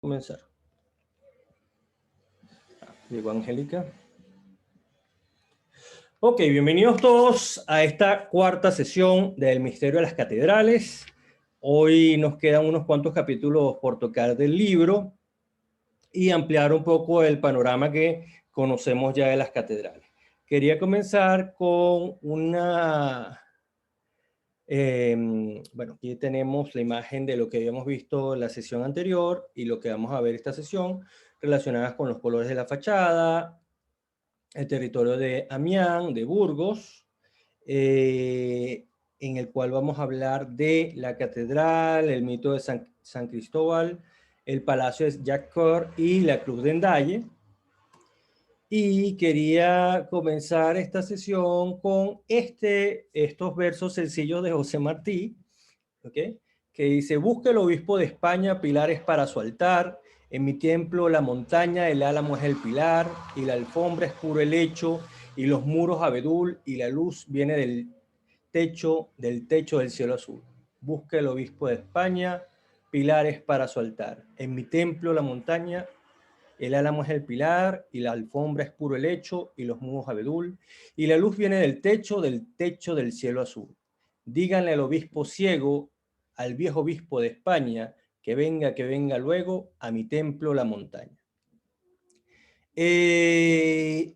Comenzar. Llegó Angélica. Ok, bienvenidos todos a esta cuarta sesión del Misterio de las Catedrales. Hoy nos quedan unos cuantos capítulos por tocar del libro y ampliar un poco el panorama que conocemos ya de las catedrales. Quería comenzar con una... bueno, aquí tenemos la imagen de lo que habíamos visto en la sesión anterior y lo que vamos a ver esta sesión, relacionadas con los colores de la fachada, el territorio de Amiens, de Burgos, en el cual vamos a hablar de la catedral, el mito de San Cristóbal, el palacio de Jacques Coeur y la Cruz d'Endaye. Y quería comenzar esta sesión con estos versos sencillos de José Martí, ¿okay? Que dice: busca el obispo de España pilares para su altar, en mi templo la montaña, el álamo es el pilar, y la alfombra es puro el lecho, y los muros abedul, y la luz viene del techo del cielo azul. Busca el obispo de España pilares para su altar, en mi templo la montaña, el álamo es el pilar, y la alfombra es puro helecho, y los muros abedul, y la luz viene del techo del cielo azul. Díganle al obispo ciego, al viejo obispo de España, que venga luego a mi templo la montaña.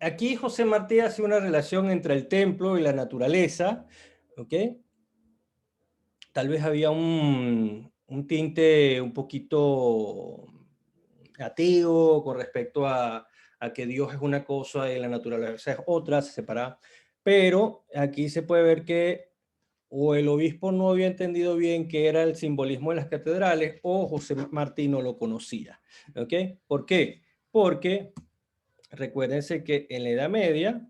Aquí José Martí hace una relación entre el templo y la naturaleza, ¿ok? Tal vez había un tinte un poquito ateo con respecto a que Dios es una cosa y la naturaleza es otra, se separa, pero aquí se puede ver que o el obispo no había entendido bien qué era el simbolismo de las catedrales, o José Martí no lo conocía. ¿Ok? ¿Por qué? Porque recuérdense que en la Edad Media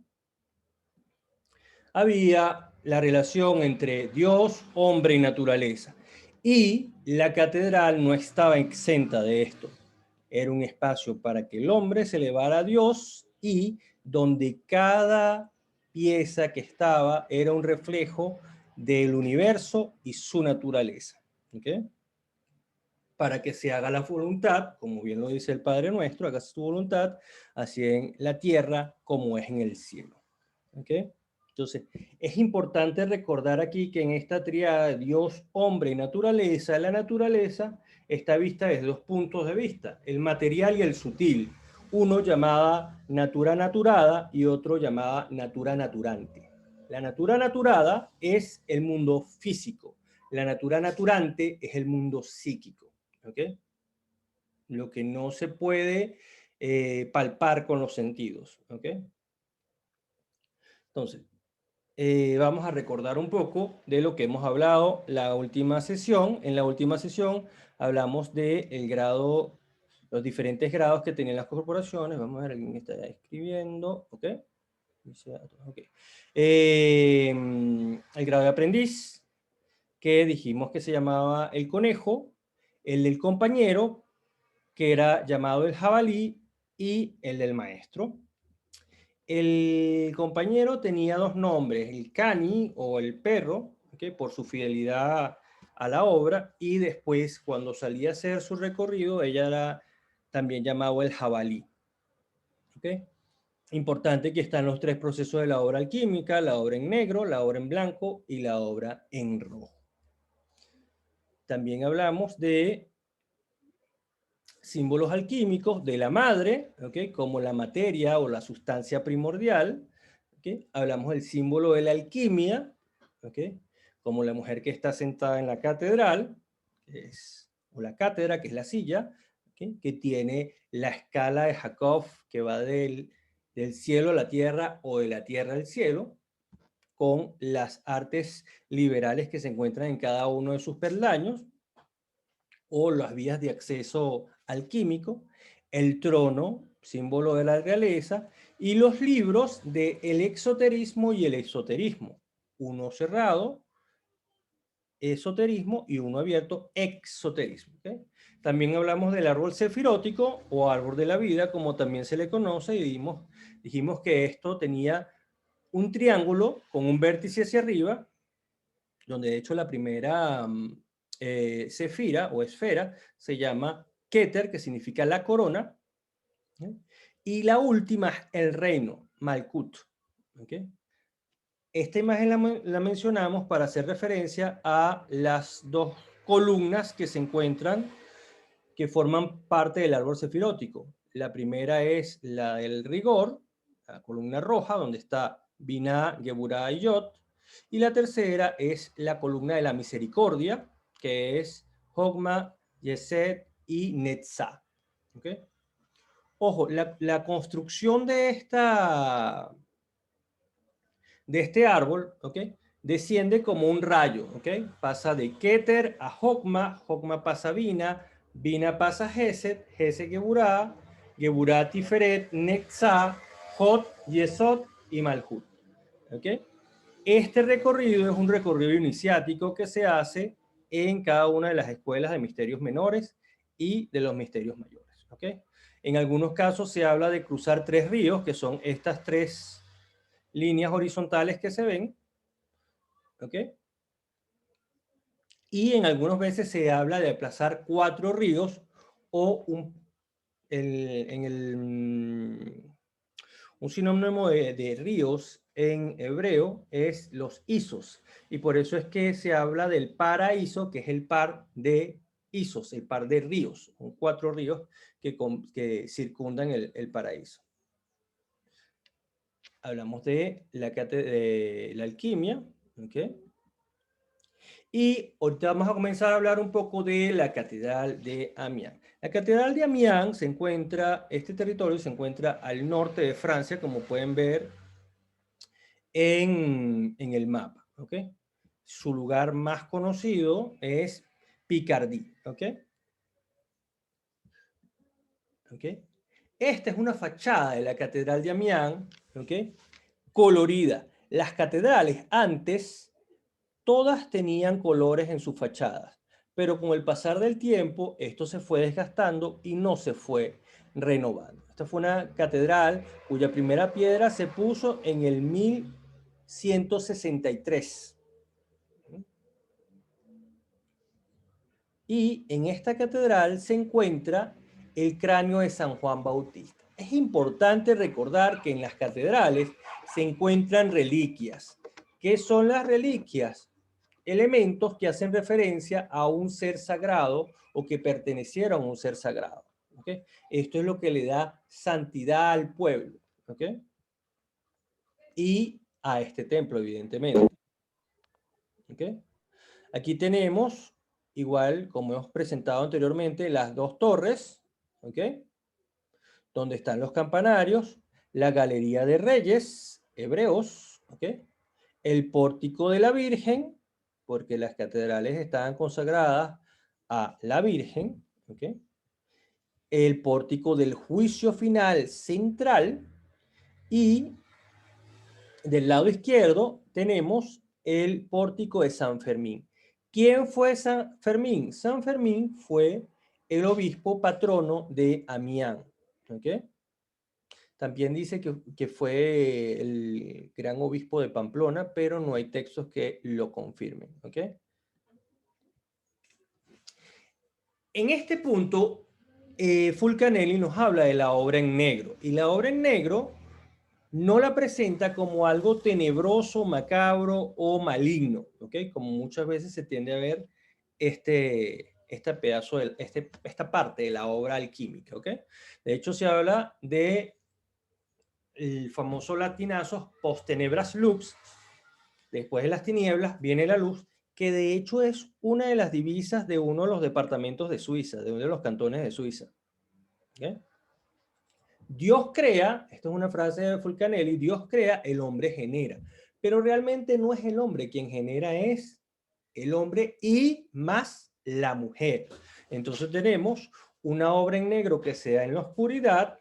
había la relación entre Dios, hombre y naturaleza. Y la catedral no estaba exenta de esto. Era un espacio para que el hombre se elevara a Dios y donde cada pieza que estaba era un reflejo del universo y su naturaleza. ¿Okay? Para que se haga la voluntad, como bien lo dice el Padre Nuestro, hágase tu voluntad, así en la tierra como es en el cielo. ¿Okay? Entonces, es importante recordar aquí que en esta tríada de Dios, hombre y naturaleza, la naturaleza está vista desde dos puntos de vista, el material y el sutil, uno llamada natura naturada y otro llamada natura naturante. La natura naturada es el mundo físico, la natura naturante es el mundo psíquico. ¿Okay? Lo que no se puede palpar con los sentidos. ¿Okay? Entonces, vamos a recordar un poco de lo que hemos hablado la última sesión. En la última sesión hablamos del grado, los diferentes grados que tenían las corporaciones. Vamos a ver, alguien está escribiendo. ¿Ok? Okay. El grado de aprendiz, que dijimos que se llamaba el conejo, el del compañero, que era llamado el jabalí, y el del maestro. El compañero tenía dos nombres, el cani o el perro, ¿okay? Por su fidelidad a la obra, y después cuando salía a hacer su recorrido, ella era también llamado el jabalí. ¿Okay? Importante que están los tres procesos de la obra alquímica: la obra en negro, la obra en blanco y la obra en rojo. También hablamos de símbolos alquímicos de la madre, ¿okay? Como la materia o la sustancia primordial. ¿Okay? Hablamos del símbolo de la alquimia, ¿okay? Como la mujer que está sentada en la catedral, o la cátedra, que es la silla, ¿okay? Que tiene la escala de Jacob, que va del cielo a la tierra o de la tierra al cielo, con las artes liberales que se encuentran en cada uno de sus peldaños, o las vías de acceso alquímico, el trono, símbolo de la realeza, y los libros de el exoterismo y el esoterismo, uno cerrado, esoterismo, y uno abierto, exoterismo. ¿Okay? También hablamos del árbol sefirótico o árbol de la vida, como también se le conoce, y dijimos que esto tenía un triángulo con un vértice hacia arriba, donde de hecho la primera sefira o esfera se llama Keter, que significa la corona, ¿okay? Y la última, el reino, Malkut. ¿Okay? Esta imagen la mencionamos para hacer referencia a las dos columnas que se encuentran, que forman parte del árbol sefirótico. La primera es la del rigor, la columna roja, donde está Binah, Geburah y Yod. Y la tercera es la columna de la misericordia, que es Hogma, Yesed y Netzah. ¿Okay? Ojo, la construcción de este árbol, ¿ok? Desciende como un rayo, ¿ok? Pasa de Keter a Hogma, Hogma pasa a Bina, Bina pasa a Gesed, Gesed Geburah, Geburah Tiferet, Netzah, Hod, Yesod y Malhut, ¿ok? Este recorrido es un recorrido iniciático que se hace en cada una de las escuelas de misterios menores y de los misterios mayores, ¿ok? En algunos casos se habla de cruzar 3 ríos, que son estas 3 líneas horizontales que se ven, ¿ok? Y en algunas veces se habla de aplazar 4 ríos o un sinónimo de ríos en hebreo es los isos. Y por eso es que se habla del paraíso, que es el par de isos, el par de ríos, son 4 ríos que circundan el paraíso. Hablamos de la alquimia, ¿ok? Y ahorita vamos a comenzar a hablar un poco de la Catedral de Amiens. La Catedral de Amiens se encuentra, este territorio se encuentra al norte de Francia, como pueden ver en el mapa, ¿ok? Su lugar más conocido es Picardie, ¿ok? ¿Ok? Esta es una fachada de la Catedral de Amiens, ¿ok? Colorida. Las catedrales antes todas tenían colores en sus fachadas, pero con el pasar del tiempo esto se fue desgastando y no se fue renovando. Esta fue una catedral cuya primera piedra se puso en el 1163. Y en esta catedral se encuentra el cráneo de San Juan Bautista. Es importante recordar que en las catedrales se encuentran reliquias. ¿Qué son las reliquias? Elementos que hacen referencia a un ser sagrado o que pertenecieron a un ser sagrado. ¿Okay? Esto es lo que le da santidad al pueblo. ¿Okay? Y a este templo, evidentemente. ¿Okay? Aquí tenemos, igual como hemos presentado anteriormente, las dos torres, ¿ok? Donde están los campanarios, la galería de reyes hebreos, ¿ok? El pórtico de la Virgen, porque las catedrales estaban consagradas a la Virgen, ¿ok? El pórtico del juicio final central y del lado izquierdo tenemos el pórtico de San Fermín. ¿Quién fue San Fermín? San Fermín fue el obispo patrono de Amiens. ¿Okay? También dice que fue el gran obispo de Pamplona, pero no hay textos que lo confirmen. ¿Okay? En este punto, Fulcanelli nos habla de la obra en negro. Y la obra en negro no la presenta como algo tenebroso, macabro o maligno, ¿ok? Como muchas veces se tiende a ver esta parte de la obra alquímica, ¿ok? De hecho, se habla de el famoso latinazo post tenebras lux, después de las tinieblas viene la luz, que de hecho es una de las divisas de uno de los departamentos de Suiza, de uno de los cantones de Suiza, ¿ok? Dios crea, esto es una frase de Fulcanelli, Dios crea, el hombre genera. Pero realmente no es el hombre quien genera, es el hombre y más la mujer. Entonces tenemos una obra en negro que se da en la oscuridad,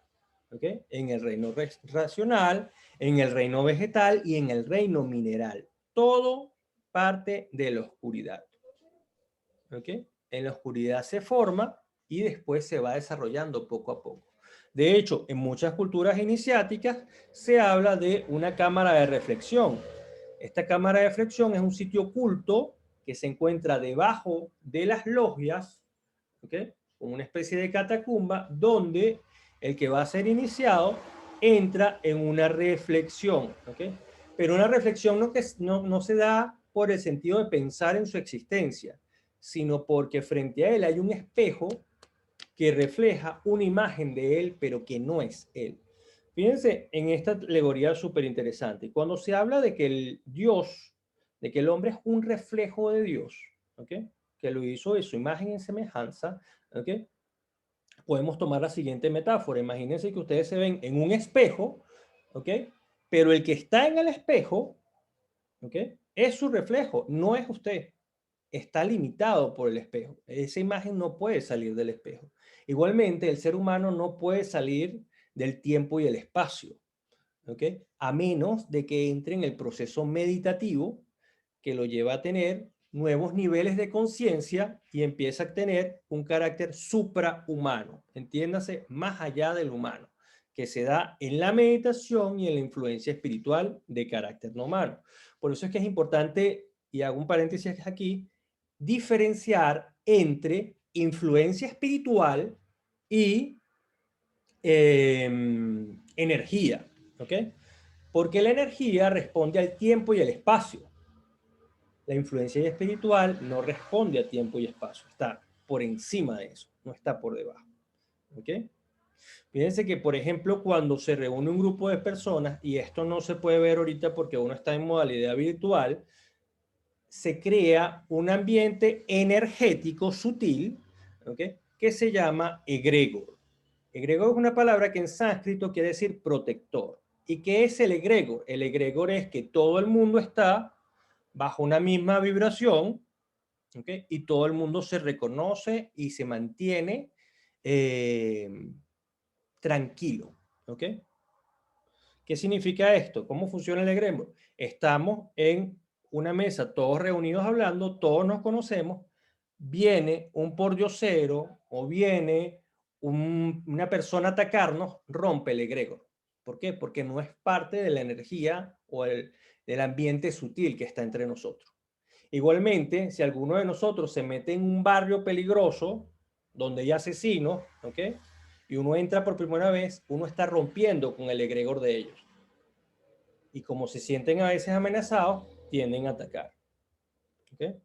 ¿okay? En el reino racional, en el reino vegetal y en el reino mineral. Todo parte de la oscuridad. ¿Okay? En la oscuridad se forma y después se va desarrollando poco a poco. De hecho, en muchas culturas iniciáticas se habla de una cámara de reflexión. Esta cámara de reflexión es un sitio oculto que se encuentra debajo de las logias, ¿okay? como una especie de catacumba, donde el que va a ser iniciado entra en una reflexión, ¿ok? Pero una reflexión no se da por el sentido de pensar en su existencia, sino porque frente a él hay un espejo que refleja una imagen de él, pero que no es él. Fíjense en esta alegoría súper interesante. Cuando se habla de que el Dios, de que el hombre es un reflejo de Dios, ¿ok? Que lo hizo de su imagen y semejanza, ¿ok? Podemos tomar la siguiente metáfora. Imagínense que ustedes se ven en un espejo, ¿ok? Pero el que está en el espejo, ¿ok? Es su reflejo, no es usted. Está limitado por el espejo. Esa imagen no puede salir del espejo. Igualmente, el ser humano no puede salir del tiempo y el espacio, ¿ok? A menos de que entre en el proceso meditativo que lo lleva a tener nuevos niveles de conciencia y empieza a tener un carácter suprahumano, entiéndase, más allá del humano, que se da en la meditación y en la influencia espiritual de carácter no humano. Por eso es que es importante, y hago un paréntesis aquí, diferenciar entre influencia espiritual y energía, ¿ok? Porque la energía responde al tiempo y al espacio. La influencia espiritual no responde a tiempo y espacio, está por encima de eso, no está por debajo. ¿Ok? Fíjense que, por ejemplo, cuando se reúne un grupo de personas, y esto no se puede ver ahorita porque uno está en modalidad virtual, se crea un ambiente energético sutil, ¿ok? Que se llama egregor. Egregor es una palabra que en sánscrito quiere decir protector. ¿Y qué es el egregor? El egregor es que todo el mundo está bajo una misma vibración, ¿okay? Y todo el mundo se reconoce y se mantiene tranquilo. ¿Ok? ¿Qué significa esto? ¿Cómo funciona el egregor? Estamos en una mesa, todos reunidos hablando, todos nos conocemos, viene un pordiosero o viene una persona a atacarnos, rompe el egregor. ¿Por qué? Porque no es parte de la energía o del ambiente sutil que está entre nosotros. Igualmente, si alguno de nosotros se mete en un barrio peligroso, donde hay asesinos, ¿ok? Y uno entra por primera vez, uno está rompiendo con el egregor de ellos. Y como se sienten a veces amenazados, tienden a atacar. ¿Ok?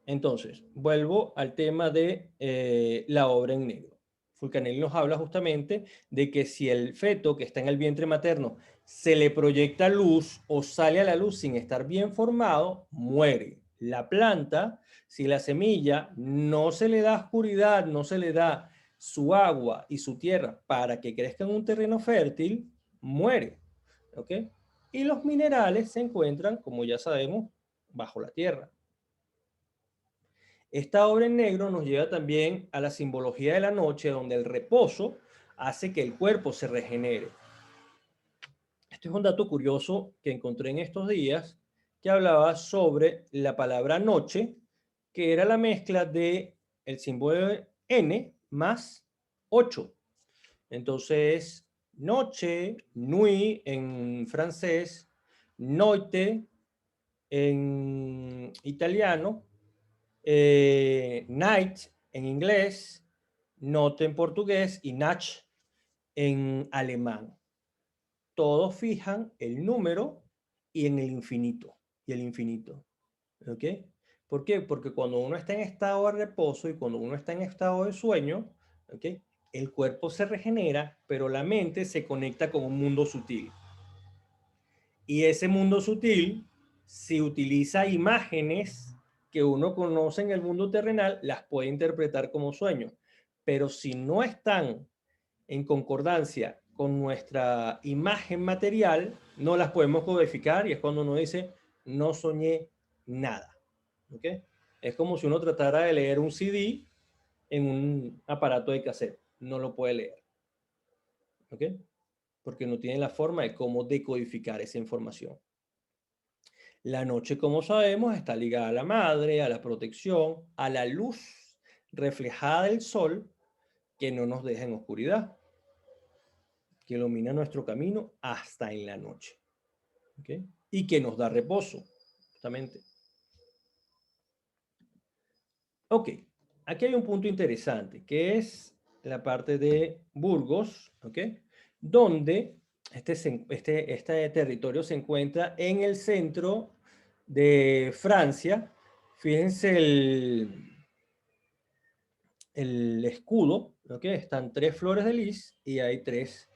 Entonces, vuelvo al tema de la obra en negro. Fulcanelli nos habla justamente de que si el feto que está en el vientre materno se le proyecta luz o sale a la luz sin estar bien formado, muere. La planta, si la semilla no se le da oscuridad, no se le da su agua y su tierra para que crezca en un terreno fértil, muere. ¿Ok? Y los minerales se encuentran, como ya sabemos, bajo la tierra. Esta obra en negro nos lleva también a la simbología de la noche, donde el reposo hace que el cuerpo se regenere. Este es un dato curioso que encontré en estos días, que hablaba sobre la palabra noche, que era la mezcla de el símbolo N más 8. Entonces, noche, nuit en francés, noite en italiano, night en inglés, note en portugués y nach en alemán. Todos fijan el número y en el infinito. Y el infinito. ¿Ok? ¿Por qué? Porque cuando uno está en estado de reposo y cuando uno está en estado de sueño, ¿ok? El cuerpo se regenera, pero la mente se conecta con un mundo sutil. Y ese mundo sutil, si utiliza imágenes que uno conoce en el mundo terrenal, las puede interpretar como sueños. Pero si no están en concordancia con nuestra imagen material, no las podemos codificar y es cuando uno dice, no soñé nada. ¿Ok? Es como si uno tratara de leer un CD en un aparato de cassette. No lo puede leer. ¿Ok? Porque no tiene la forma de cómo decodificar esa información. La noche, como sabemos, está ligada a la madre, a la protección, a la luz reflejada del sol que no nos deja en oscuridad, que ilumina nuestro camino hasta en la noche. ¿Okay? Y que nos da reposo, justamente. Ok, aquí hay un punto interesante, que es la parte de Burgos, ¿ok? Donde este territorio se encuentra en el centro de Francia. Fíjense el escudo, ¿ok? Están tres flores de lis y hay tres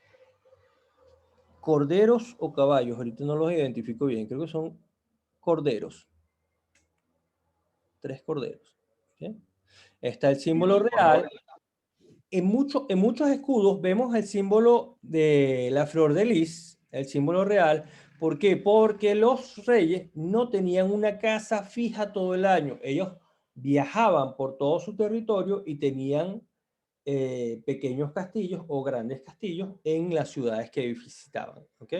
corderos o caballos. Ahorita no los identifico bien, creo que son corderos, tres corderos. ¿Ok? Está el símbolo real. En muchos escudos vemos el símbolo de la flor de lis, el símbolo real. ¿Por qué? Porque los reyes no tenían una casa fija todo el año. Ellos viajaban por todo su territorio y tenían pequeños castillos o grandes castillos en las ciudades que visitaban. ¿Ok?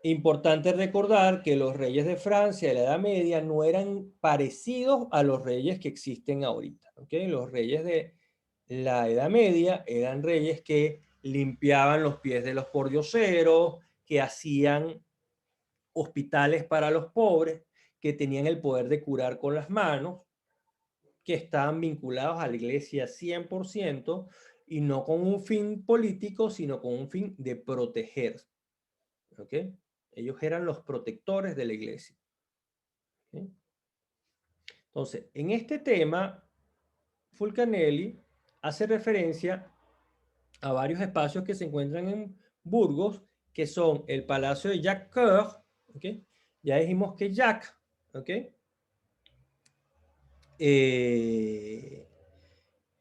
Importante recordar que los reyes de Francia de la Edad Media no eran parecidos a los reyes que existen ahorita. ¿Ok? Los reyes de la Edad Media eran reyes que limpiaban los pies de los pordioseros, que hacían hospitales para los pobres, que tenían el poder de curar con las manos, que estaban vinculados a la iglesia 100% y no con un fin político, sino con un fin de proteger. ¿Ok? Ellos eran los protectores de la iglesia. ¿Ok? Entonces, en este tema, Fulcanelli hace referencia a varios espacios que se encuentran en Burgos, que son el Palacio de Jacques Coeur, ¿okay? Ya dijimos que Jacques, ¿okay?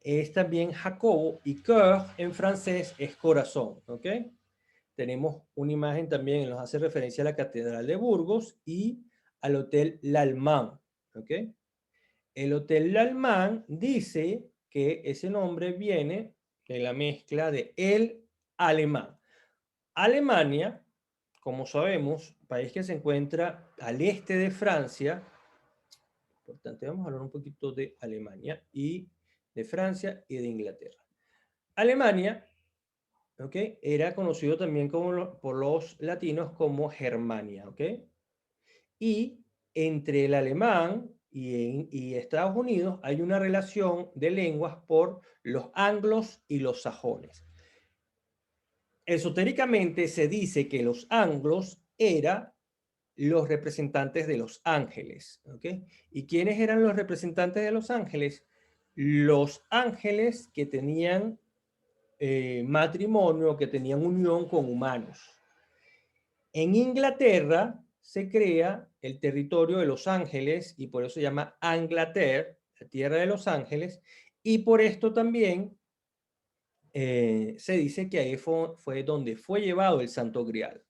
Es también Jacobo, y Coeur en francés es corazón, ¿ok? Tenemos una imagen también que nos hace referencia a la Catedral de Burgos y al Hotel L'Allemand, ¿ok? El Hotel L'Allemand dice que ese nombre viene de la mezcla de el alemán. Alemania, como sabemos, país que se encuentra al este de Francia, importante, vamos a hablar un poquito de Alemania y de Francia y de Inglaterra. Alemania, ¿ok? Era conocido también por los latinos como Germania, ¿ok? Y entre el alemán y Estados Unidos hay una relación de lenguas por los anglos y los sajones. Esotéricamente se dice que los anglos eran los representantes de los ángeles, ¿ok? ¿Y quiénes eran los representantes de los ángeles? Los ángeles que tenían matrimonio, que tenían unión con humanos. En Inglaterra se crea el territorio de los ángeles y por eso se llama Anglaterra, la tierra de los ángeles, y por esto también se dice que ahí fue donde fue llevado el Santo Grial,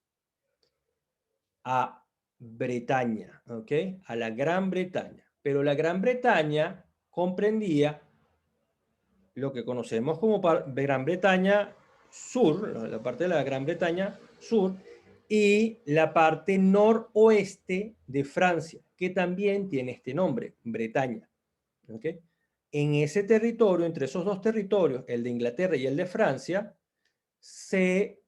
a Bretaña, ¿ok? A la Gran Bretaña. Pero la Gran Bretaña comprendía lo que conocemos como Gran Bretaña Sur, la parte de la Gran Bretaña Sur, y la parte noroeste de Francia, que también tiene este nombre, Bretaña. ¿Ok? En ese territorio, entre esos dos territorios, el de Inglaterra y el de Francia, se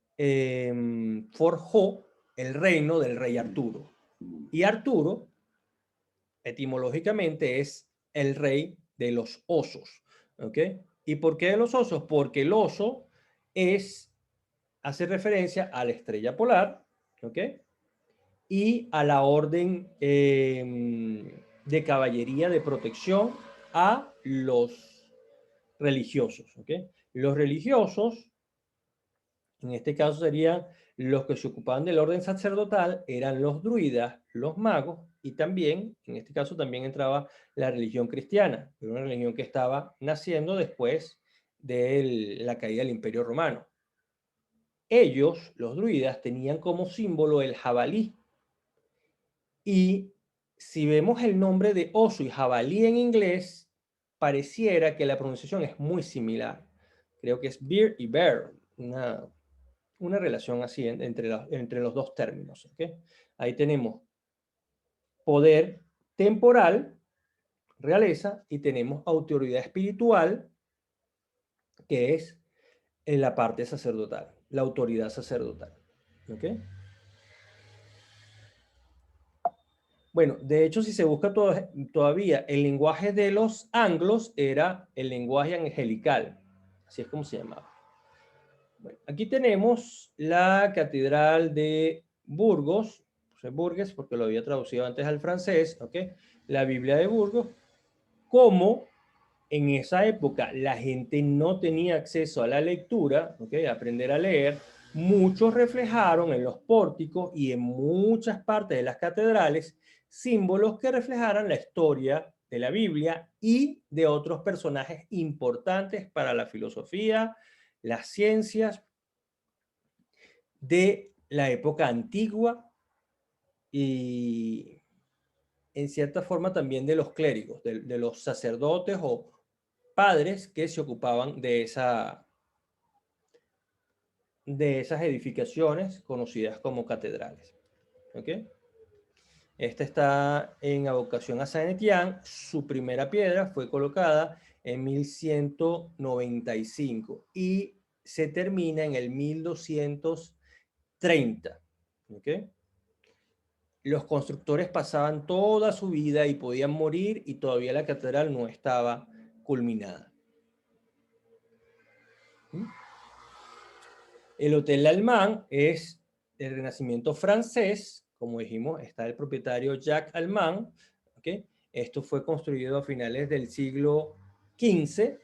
forjó el reino del rey Arturo. Y Arturo, etimológicamente, es el rey de los osos. ¿Ok? ¿Y por qué de los osos? Porque el oso hace referencia a la estrella polar, ¿ok? Y a la orden de caballería de protección a los religiosos, ¿ok? Los religiosos, en este caso serían los que se ocupaban del orden sacerdotal, eran los druidas, los magos, y también, en este caso también entraba la religión cristiana, una religión que estaba naciendo después de la caída del Imperio Romano. Ellos, los druidas, tenían como símbolo el jabalí. Y si vemos el nombre de oso y jabalí en inglés, pareciera que la pronunciación es muy similar. Creo que es bear y bear, una relación así entre los dos términos. ¿Okay? Ahí tenemos poder temporal, realeza, y tenemos autoridad espiritual, que es en la parte sacerdotal, la autoridad sacerdotal. ¿Okay? Bueno, de hecho, si se busca todavía, el lenguaje de los anglos era el lenguaje angelical. Así es como se llamaba. Bueno, aquí tenemos la Catedral de Burgos, puse Burgues porque lo había traducido antes al francés, ¿ok? La Biblia de Burgos, como en esa época la gente no tenía acceso a la lectura, ¿ok? A aprender a leer, muchos reflejaron en los pórticos y en muchas partes de las catedrales símbolos que reflejaran la historia de la Biblia y de otros personajes importantes para la filosofía, las ciencias de la época antigua y en cierta forma también de los clérigos, de los sacerdotes o padres que se ocupaban de esas edificaciones conocidas como catedrales. ¿Ok? Esta está en advocación a Saint Etienne. Su primera piedra fue colocada en 1195 y se termina en el 1230. ¿Ok? Los constructores pasaban toda su vida y podían morir y todavía la catedral no estaba culminada. El Hotel Allemán es el Renacimiento francés, como dijimos, está el propietario Jacques Allemán, ¿okay? Esto fue construido a finales del siglo XV,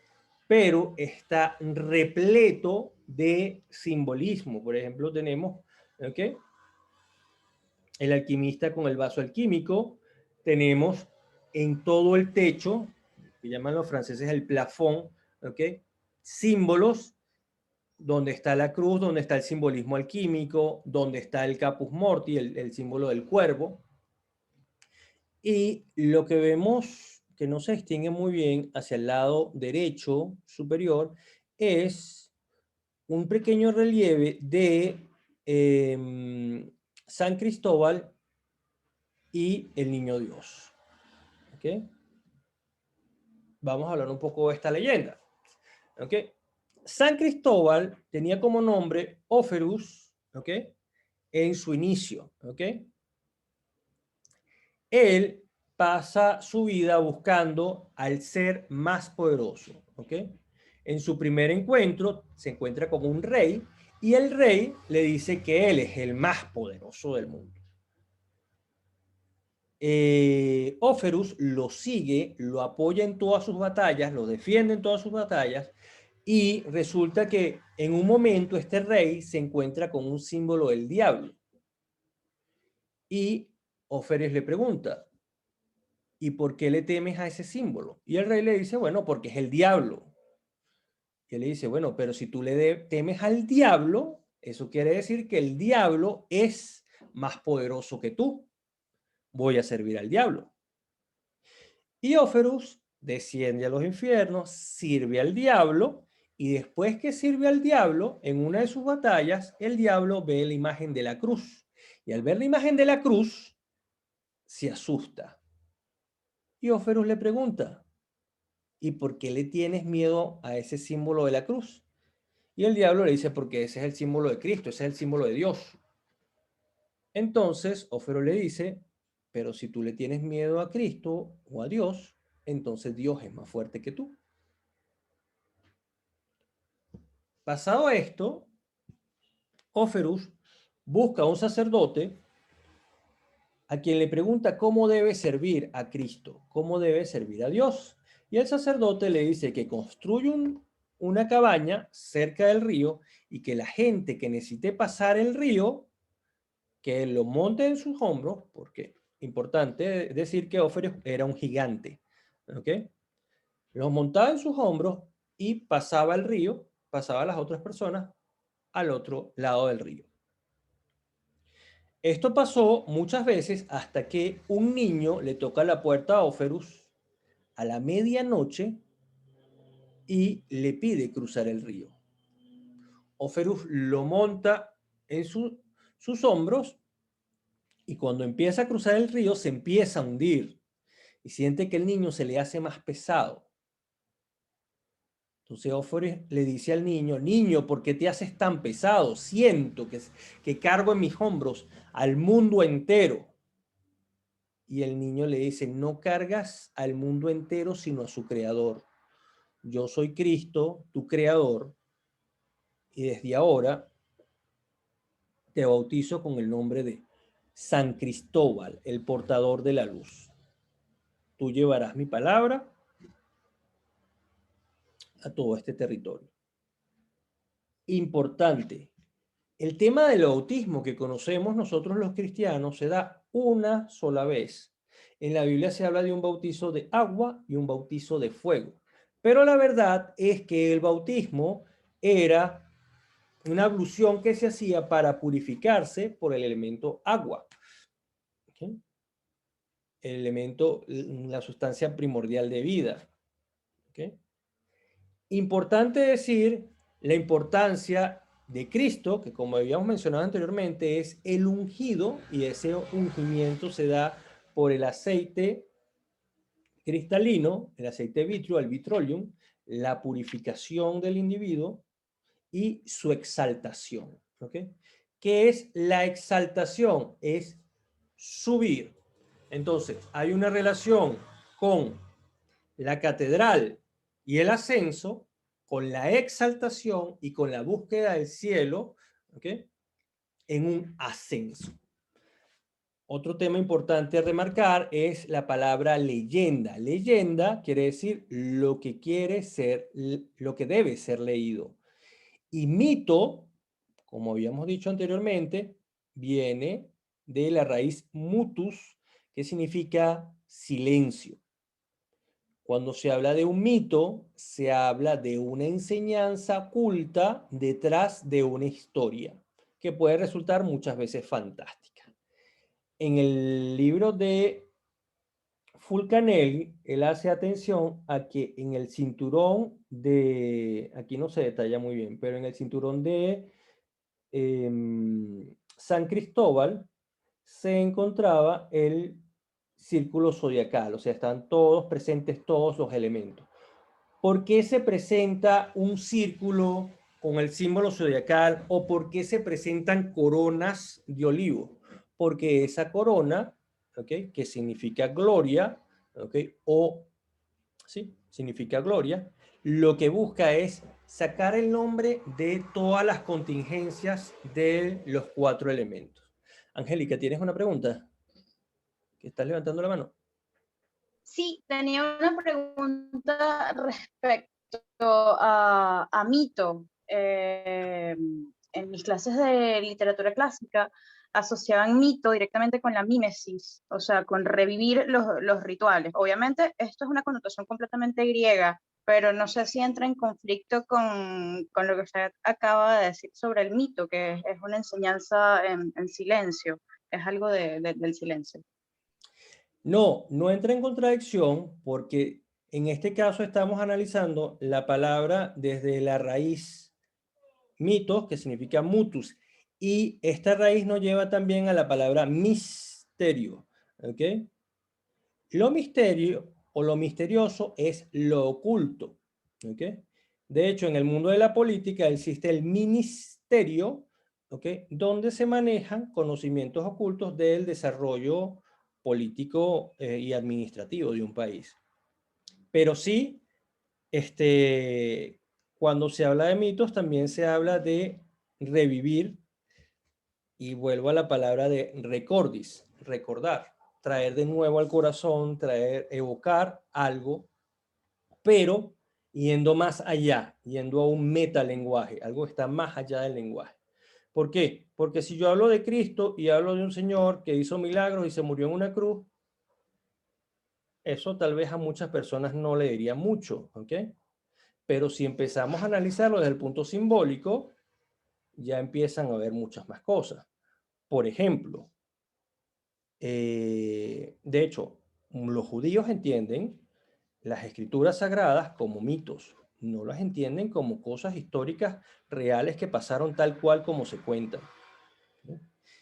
pero está repleto de simbolismo. Por ejemplo, tenemos, ¿okay? El alquimista con el vaso alquímico, tenemos en todo el techo, que llaman los franceses el plafón, ¿okay? Símbolos donde está la cruz, donde está el simbolismo alquímico, donde está el capus morti, el símbolo del cuervo. Y lo que vemos que no se distingue muy bien hacia el lado derecho superior es un pequeño relieve de San Cristóbal y el Niño Dios. ¿Okay? Vamos a hablar un poco de esta leyenda. ¿Okay? San Cristóbal tenía como nombre Óferus, ¿ok? En su inicio, ¿ok? Él pasa su vida buscando al ser más poderoso, ¿ok? En su primer encuentro se encuentra con un rey y el rey le dice que él es el más poderoso del mundo. Óferus lo sigue, lo apoya en todas sus batallas, lo defiende en todas sus batallas y resulta que en un momento este rey se encuentra con un símbolo del diablo. Y Óferes le pregunta, ¿y por qué le temes a ese símbolo? Y el rey le dice, bueno, porque es el diablo. Y él le dice, bueno, pero si tú le temes al diablo, eso quiere decir que el diablo es más poderoso que tú. Voy a servir al diablo. Y Óferus desciende a los infiernos, sirve al diablo, y después que sirve al diablo, en una de sus batallas, el diablo ve la imagen de la cruz. Y al ver la imagen de la cruz, se asusta. Y Óferus le pregunta, ¿y por qué le tienes miedo a ese símbolo de la cruz? Y el diablo le dice, porque ese es el símbolo de Cristo, ese es el símbolo de Dios. Entonces, Óferus le dice, pero si tú le tienes miedo a Cristo o a Dios, entonces Dios es más fuerte que tú. Pasado esto, Óferus busca a un sacerdote a quien le pregunta cómo debe servir a Cristo, cómo debe servir a Dios. Y el sacerdote le dice que construye una cabaña cerca del río y que la gente que necesite pasar el río, que lo monte en sus hombros, porque importante decir que Óferus era un gigante, ¿ok? Lo montaba en sus hombros y pasaba el río, pasaba a las otras personas al otro lado del río. Esto pasó muchas veces hasta que un niño le toca la puerta a Óferus a la medianoche y le pide cruzar el río. Óferus lo monta en sus hombros y cuando empieza a cruzar el río se empieza a hundir y siente que el niño se le hace más pesado. Entonces Óferus le dice al niño, niño, ¿por qué te haces tan pesado? Siento que cargo en mis hombros al mundo entero. y el niño le dice, no cargas al mundo entero, sino a su creador. Yo soy Cristo, tu creador, y desde ahora te bautizo con el nombre de San Cristóbal, el portador de la luz. Tú llevarás mi palabra a todo este territorio. Importante, el tema del bautismo que conocemos nosotros los cristianos se da una sola vez. En la Biblia se habla de un bautizo de agua y un bautizo de fuego. Pero la verdad es que el bautismo era una ablución que se hacía para purificarse por el elemento agua. ¿Okay? El elemento, la sustancia primordial de vida. ¿Okay? Importante decir la importancia de Cristo, que como habíamos mencionado anteriormente, es el ungido, y ese ungimiento se da por el aceite cristalino, el aceite vitrio, el vitrolium, la purificación del individuo y su exaltación. ¿Okay? ¿Qué es la exaltación? Es subir. Entonces, hay una relación con la catedral y el ascenso, con la exaltación y con la búsqueda del cielo, ¿okay? En un ascenso. Otro tema importante a remarcar es la palabra leyenda. Leyenda quiere decir lo que quiere ser, lo que debe ser leído. Y mito, como habíamos dicho anteriormente, viene de la raíz mutus, que significa silencio. Cuando se habla de un mito, se habla de una enseñanza oculta detrás de una historia, que puede resultar muchas veces fantástica. En el libro de Fulcanelli, él hace atención a que en el cinturón de, aquí no se detalla muy bien, pero en el cinturón de San Cristóbal se encontraba el círculo zodiacal, o sea, están todos presentes todos los elementos. ¿Por qué se presenta un círculo con el símbolo zodiacal o por qué se presentan coronas de olivo? Porque esa corona, ¿okay? Que significa gloria, ¿okay? O, sí, significa gloria, lo que busca es sacar el nombre de todas las contingencias de los 4 elementos. Angélica, ¿tienes una pregunta? ¿Que estás levantando la mano? Sí, tenía una pregunta respecto a mito. En mis clases de literatura clásica asociaban mito directamente con la mímesis, o sea, con revivir los rituales. Obviamente, esto es una connotación completamente griega, pero no sé si entra en conflicto con lo que usted acaba de decir sobre el mito, que es una enseñanza en silencio, es algo del silencio. No, no entra en contradicción porque en este caso estamos analizando la palabra desde la raíz mitos, que significa mutus, y esta raíz nos lleva también a la palabra misterio, ¿ok? Lo misterio o lo misterioso es lo oculto, ¿ok? De hecho, en el mundo de la política existe el ministerio, ¿ok? Donde se manejan conocimientos ocultos del desarrollo político y administrativo de un país. Pero sí, cuando se habla de mitos, también se habla de revivir, y vuelvo a la palabra de recordis, recordar, traer de nuevo al corazón, traer, evocar algo, pero yendo más allá, yendo a un metalenguaje, algo que está más allá del lenguaje. ¿Por qué? Porque si yo hablo de Cristo y hablo de un Señor que hizo milagros y se murió en una cruz, eso tal vez a muchas personas no le diría mucho, ¿ok? Pero si empezamos a analizarlo desde el punto simbólico, ya empiezan a ver muchas más cosas. Por ejemplo, de hecho, los judíos entienden las escrituras sagradas como mitos, no las entienden como cosas históricas reales que pasaron tal cual como se cuentan.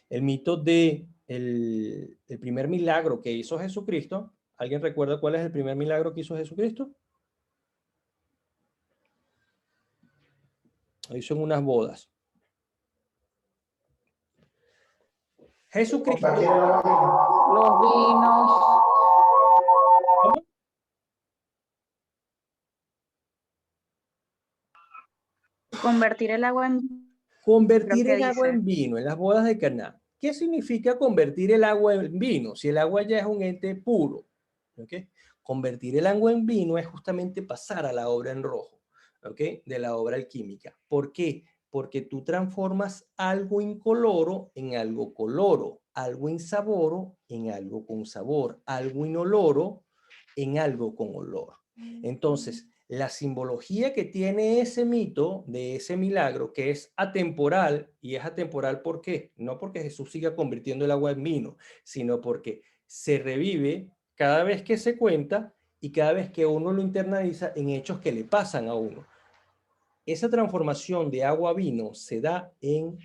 El mito de el primer milagro que hizo Jesucristo, ¿alguien recuerda cuál es el primer milagro que hizo Jesucristo? Lo hizo en unas bodas. Jesucristo, Los vinos. Convertir el agua en... Convertir el agua en vino en las bodas de Caná. ¿Qué significa convertir el agua en vino? Si el agua ya es un ente puro. ¿Okay? Convertir el agua en vino es justamente pasar a la obra en rojo. ¿Okay? De la obra alquímica. ¿Por qué? Porque tú transformas algo incoloro en algo coloro, algo insaboro en algo con sabor, algo inoloro en algo con olor. Entonces, la simbología que tiene ese mito de ese milagro, que es atemporal, y es atemporal ¿por qué? No porque Jesús siga convirtiendo el agua en vino, sino porque se revive cada vez que se cuenta y cada vez que uno lo internaliza en hechos que le pasan a uno. Esa transformación de agua a vino se da en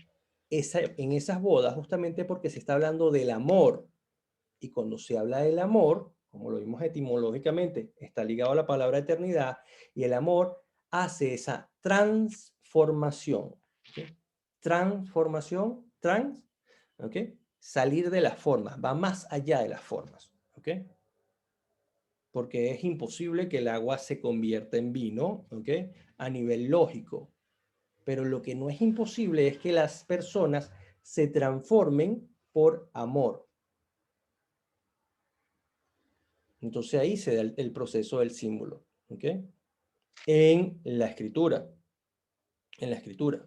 esas bodas justamente porque se está hablando del amor. Y cuando se habla del amor, como lo vimos etimológicamente, está ligado a la palabra eternidad, y el amor hace esa transformación. ¿Okay? Transformación, ¿ok? Salir de las formas, va más allá de las formas. ¿Ok? Porque es imposible que el agua se convierta en vino, ¿ok? A nivel lógico. Pero lo que no es imposible es que las personas se transformen por amor. Entonces ahí se da el proceso del símbolo, ¿ok? En la escritura. En la escritura.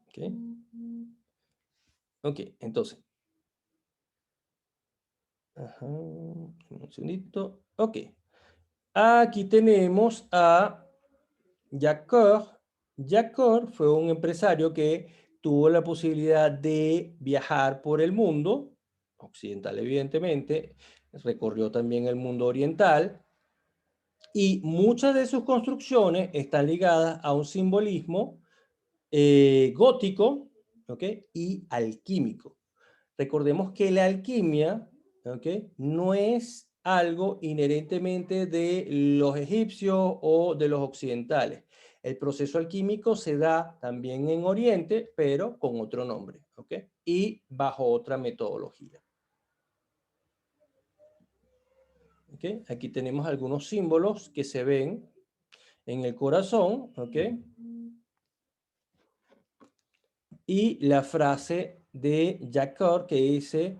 ¿Ok? Ok, entonces. Ajá, un segundito. Ok. Aquí tenemos a Jacques. Jacques fue un empresario que tuvo la posibilidad de viajar por el mundo, occidental evidentemente, recorrió también el mundo oriental, y muchas de sus construcciones están ligadas a un simbolismo gótico, ¿ok? Y alquímico. Recordemos que la alquimia, ¿ok? No es algo inherentemente de los egipcios o de los occidentales. El proceso alquímico se da también en Oriente, pero con otro nombre, ¿ok? Y bajo otra metodología. ¿Ok? Aquí tenemos algunos símbolos que se ven en el corazón, ¿ok? Y la frase de Jack Coeur que dice,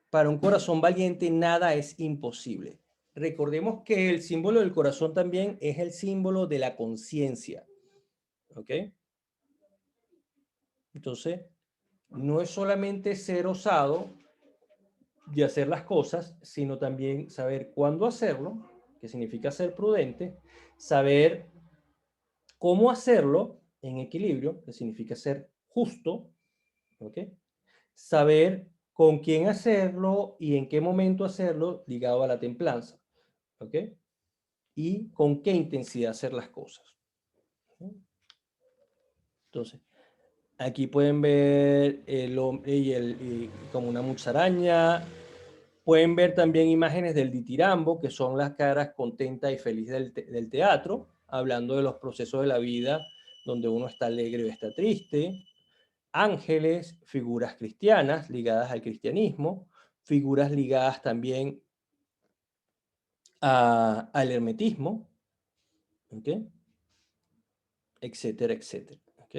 para un corazón valiente nada es imposible. Recordemos que el símbolo del corazón también es el símbolo de la conciencia. ¿Ok? Entonces, no es solamente ser osado y hacer las cosas, sino también saber cuándo hacerlo, que significa ser prudente, saber cómo hacerlo en equilibrio, que significa ser justo, ¿ok? Saber con quién hacerlo y en qué momento hacerlo, ligado a la templanza, ¿ok? Y con qué intensidad hacer las cosas. Entonces, aquí pueden ver el hombre y como una musaraña. Pueden ver también imágenes del ditirambo, que son las caras contentas y felices del teatro, hablando de los procesos de la vida, donde uno está alegre o está triste. Ángeles, figuras cristianas ligadas al cristianismo, figuras ligadas también al hermetismo, ¿ok? Etcétera, etcétera. ¿Ok?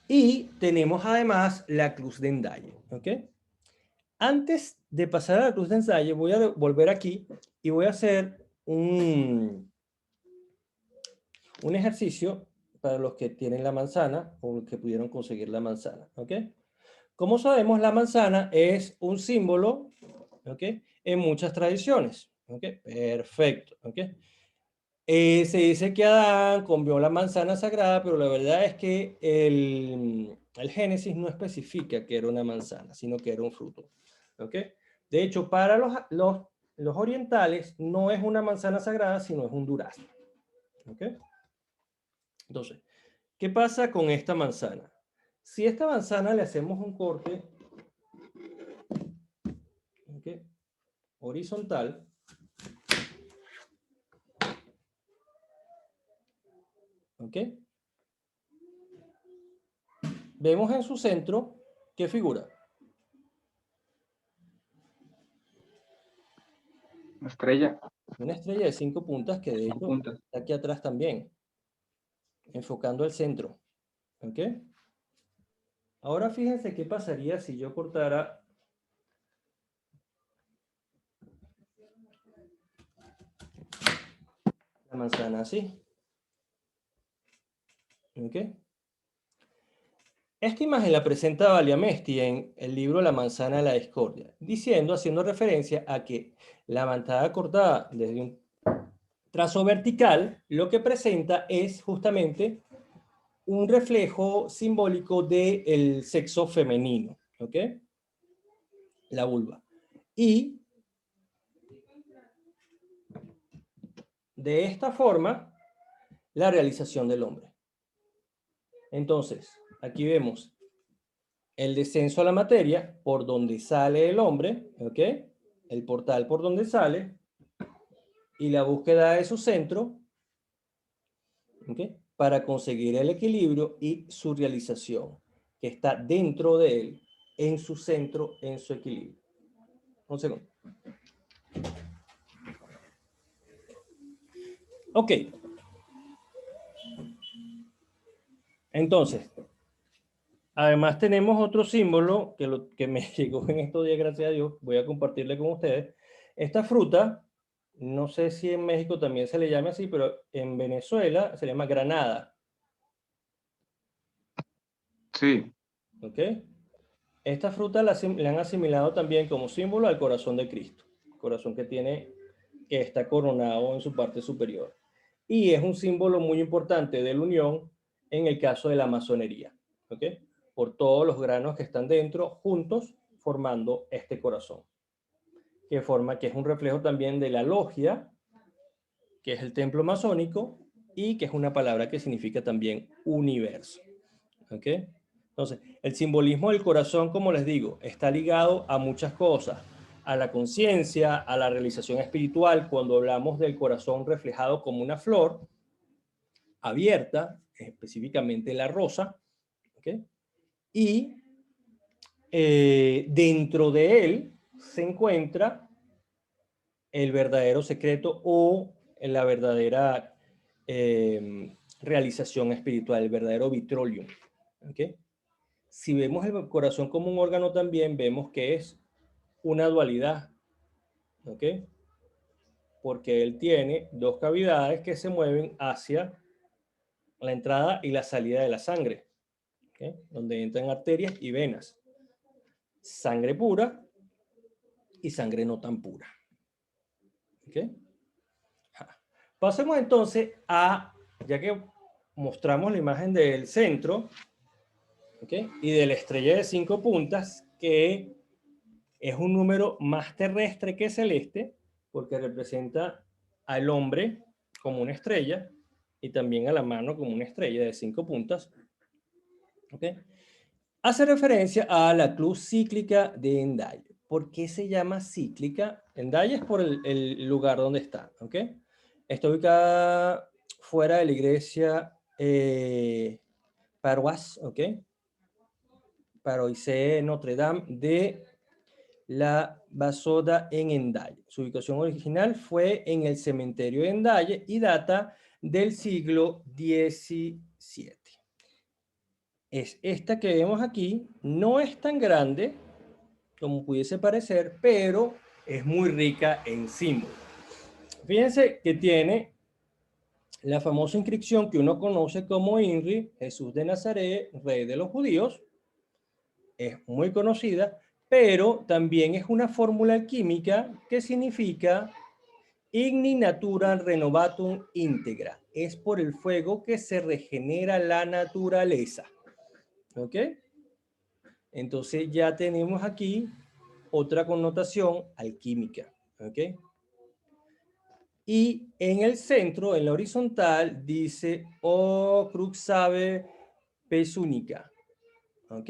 Y tenemos además la cruz de endaye. ¿Ok? Antes de pasar a la cruz de endaye, voy a volver aquí y voy a hacer un ejercicio para los que tienen la manzana o los que pudieron conseguir la manzana. ¿Ok? Como sabemos, la manzana es un símbolo, ¿ok? En muchas tradiciones, ¿ok? Perfecto, ¿ok? Se dice que Adán comió la manzana sagrada, pero la verdad es que el Génesis no especifica que era una manzana, sino que era un fruto, ¿ok? De hecho, para los orientales no es una manzana sagrada, sino es un durazno, ¿ok? Entonces, ¿qué pasa con esta manzana? Si a esta manzana le hacemos un corte, ¿ok? Horizontal, ¿ok? vemos en su centro, ¿qué figura? Una estrella. Una estrella de 5 puntas que de hecho Puntas. está aquí atrás también, enfocando el centro. ¿Ok? Ahora fíjense qué pasaría si yo cortara la manzana así. ¿Ok? Esta imagen la presenta Valiamesti en el libro La manzana de la discordia, haciendo referencia a que la manzana cortada desde un trazo vertical, lo que presenta es justamente un reflejo simbólico del sexo femenino, ¿ok? La vulva. Y de esta forma, la realización del hombre. Entonces, aquí vemos el descenso a la materia por donde sale el hombre, ¿ok? El portal por donde sale y la búsqueda de su centro, ¿ok? Para conseguir el equilibrio y su realización, que está dentro de él, en su centro, en su equilibrio. Un segundo. Ok. Entonces, además tenemos otro símbolo que me llegó en estos días, gracias a Dios, voy a compartirle con ustedes. Esta fruta, no sé si en México también se le llama así, pero en Venezuela se le llama granada. Sí. ¿Ok? Esta fruta le han asimilado también como símbolo al corazón de Cristo, corazón que está coronado en su parte superior. Y es un símbolo muy importante de la unión en el caso de la masonería, ¿ok? Por todos los granos que están dentro, juntos, formando este corazón, que es un reflejo también de la logia, que es el templo masónico, y que es una palabra que significa también universo, ¿ok? Entonces, el simbolismo del corazón, como les digo, está ligado a muchas cosas, a la conciencia, a la realización espiritual, cuando hablamos del corazón reflejado como una flor abierta, específicamente la rosa, ¿okay? Y dentro de él se encuentra el verdadero secreto o la verdadera realización espiritual, el verdadero vitrolium, ¿okay? Si vemos el corazón como un órgano también, vemos que es una dualidad, ¿ok? Porque él tiene dos cavidades que se mueven hacia la entrada y la salida de la sangre, ¿ok? Donde entran arterias y venas. Sangre pura y sangre no tan pura, ¿ok? Pasemos entonces ya que mostramos la imagen del centro, ¿ok? Y de la estrella de 5 puntas, que es un número más terrestre que celeste, porque representa al hombre como una estrella y también a la mano como una estrella de 5 puntas. ¿Okay? Hace referencia a la cruz cíclica de Hendaye. ¿Por qué se llama cíclica? Hendaye es por el lugar donde está. ¿Okay? Está ubicada fuera de la iglesia Paroisse, ¿ok? Paroisse Notre Dame de la Basoda en Hendaye. Su ubicación original fue en el cementerio de Hendaye y data del siglo XVII. Es esta que vemos aquí, no es tan grande como pudiese parecer, pero es muy rica en símbolos. Fíjense que tiene la famosa inscripción que uno conoce como INRI, Jesús de Nazaret, Rey de los Judíos. Es muy conocida, pero también es una fórmula alquímica que significa Igni Natura Renovatum Integra. Es por el fuego que se regenera la naturaleza. ¿Ok? Entonces ya tenemos aquí otra connotación alquímica. ¿Ok? Y en el centro, en la horizontal, dice O Cruxave Pesunica. ¿Ok?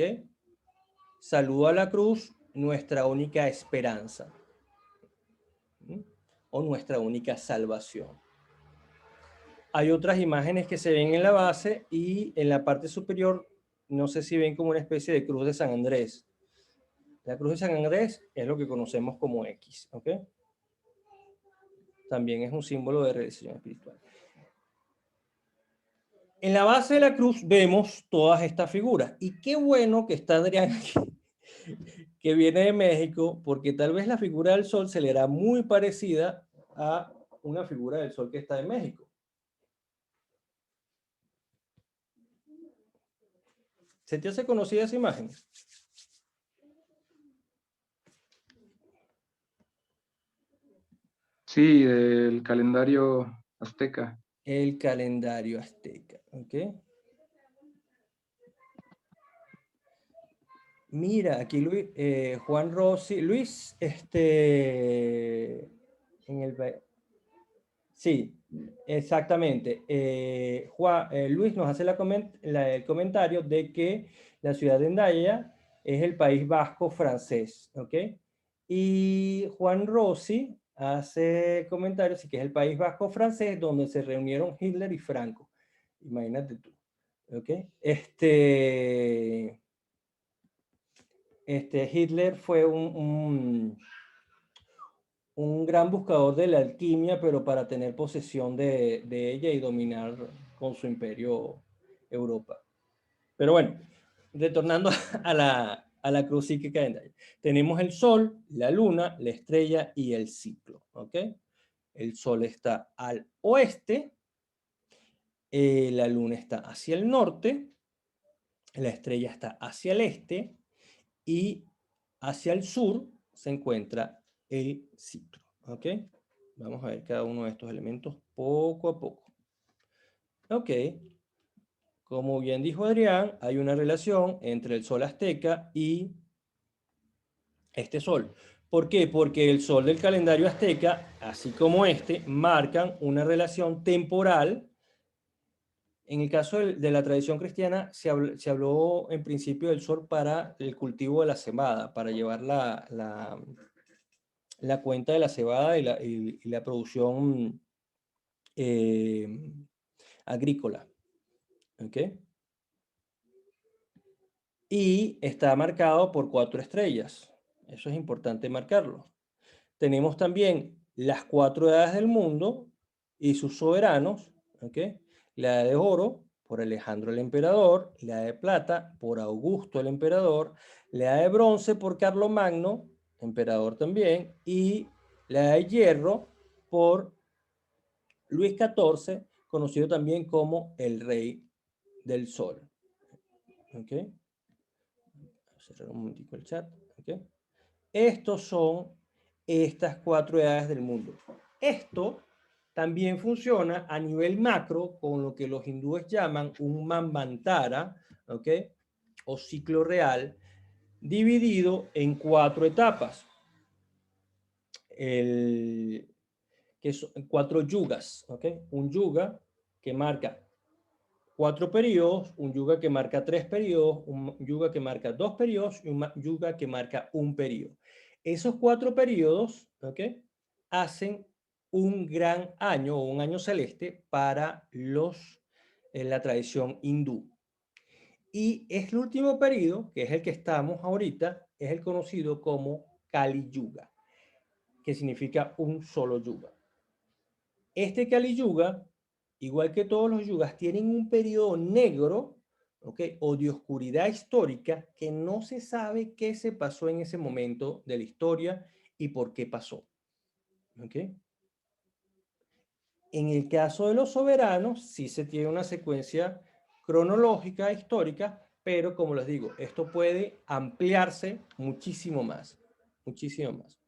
Saludo a la cruz, nuestra única esperanza. O nuestra única salvación. Hay otras imágenes que se ven en la base y en la parte superior no sé si ven como una especie de cruz de San Andrés. La cruz de San Andrés es lo que conocemos como X, ¿ok? También es un símbolo de realización espiritual. En la base de la cruz vemos todas estas figuras. Y qué bueno que está Adrián aquí, que viene de México, porque tal vez la figura del sol se le hará muy parecida a una figura del sol que está en México. ¿Se te hace conocida esa imagen? Sí, del calendario azteca. El calendario azteca, ¿ok? Mira, aquí Luis, Juan Rossi, Luis, en el, sí, exactamente. Luis nos hace el comentario de que la ciudad de Hendaya es el País Vasco francés, ¿ok? Y Juan Rossi hace comentarios y que es el País Vasco francés donde se reunieron Hitler y Franco. Imagínate tú, ¿ok? Hitler fue un gran buscador de la alquimia, pero para tener posesión de ella y dominar con su imperio Europa. Pero bueno, retornando a la cruz psíquica de Hendaya. Tenemos el Sol, la Luna, la estrella y el ciclo. ¿Ok? El Sol está al oeste, la Luna está hacia el norte, la estrella está hacia el este y hacia el sur se encuentra el ciclo. ¿Ok? Vamos a ver cada uno de estos elementos poco a poco. Ok. Como bien dijo Adrián, hay una relación entre el sol azteca y este sol. ¿Por qué? Porque el sol del calendario azteca, así como este, marcan una relación temporal. En el caso de la tradición cristiana, se habló en principio del sol para el cultivo de la cebada, para llevar la cuenta de la cebada y la producción agrícola. ¿Ok? Y está marcado por 4 estrellas. Eso es importante marcarlo. Tenemos también las 4 edades del mundo y sus soberanos. ¿Ok? La edad de oro por Alejandro el Emperador, la edad de plata por Augusto el Emperador, la edad de bronce por Carlomagno, emperador también, y la edad de hierro por Luis XIV, conocido también como el Rey del Sol. ¿Ok? Cerrar un momentico el chat. ¿Ok? Estos son estas 4 edades del mundo. Esto también funciona a nivel macro con lo que los hindúes llaman un manvantara, ¿ok? O ciclo real, dividido en 4 etapas. Que son 4 yugas, ¿ok? Un yuga que marca 4 periodos, un yuga que marca 3 periodos, un yuga que marca 2 periodos y un yuga que marca un periodo. Esos 4 periodos, ¿ok? Hacen un gran año o un año celeste para la tradición hindú. Y es el último periodo, que es el que estamos ahorita, es el conocido como Kali Yuga, que significa un solo yuga. Este Kali Yuga, igual que todos los yugas, tienen un periodo negro, ¿ok? O de oscuridad histórica que no se sabe qué se pasó en ese momento de la historia y por qué pasó. ¿Ok? En el caso de los soberanos, sí se tiene una secuencia cronológica histórica, pero como les digo, esto puede ampliarse muchísimo más. Muchísimo más.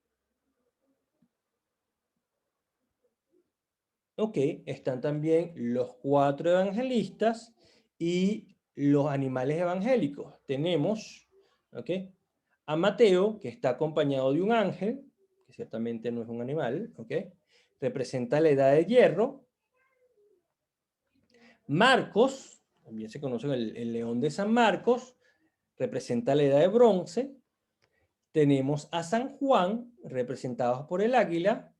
Ok, están también los 4 evangelistas y los animales evangélicos. Tenemos, ok, a Mateo, que está acompañado de un ángel, que ciertamente no es un animal, ok, representa la edad de hierro. Marcos, también se conoce el león de San Marcos, representa la edad de bronce. Tenemos a San Juan, representados por el águila,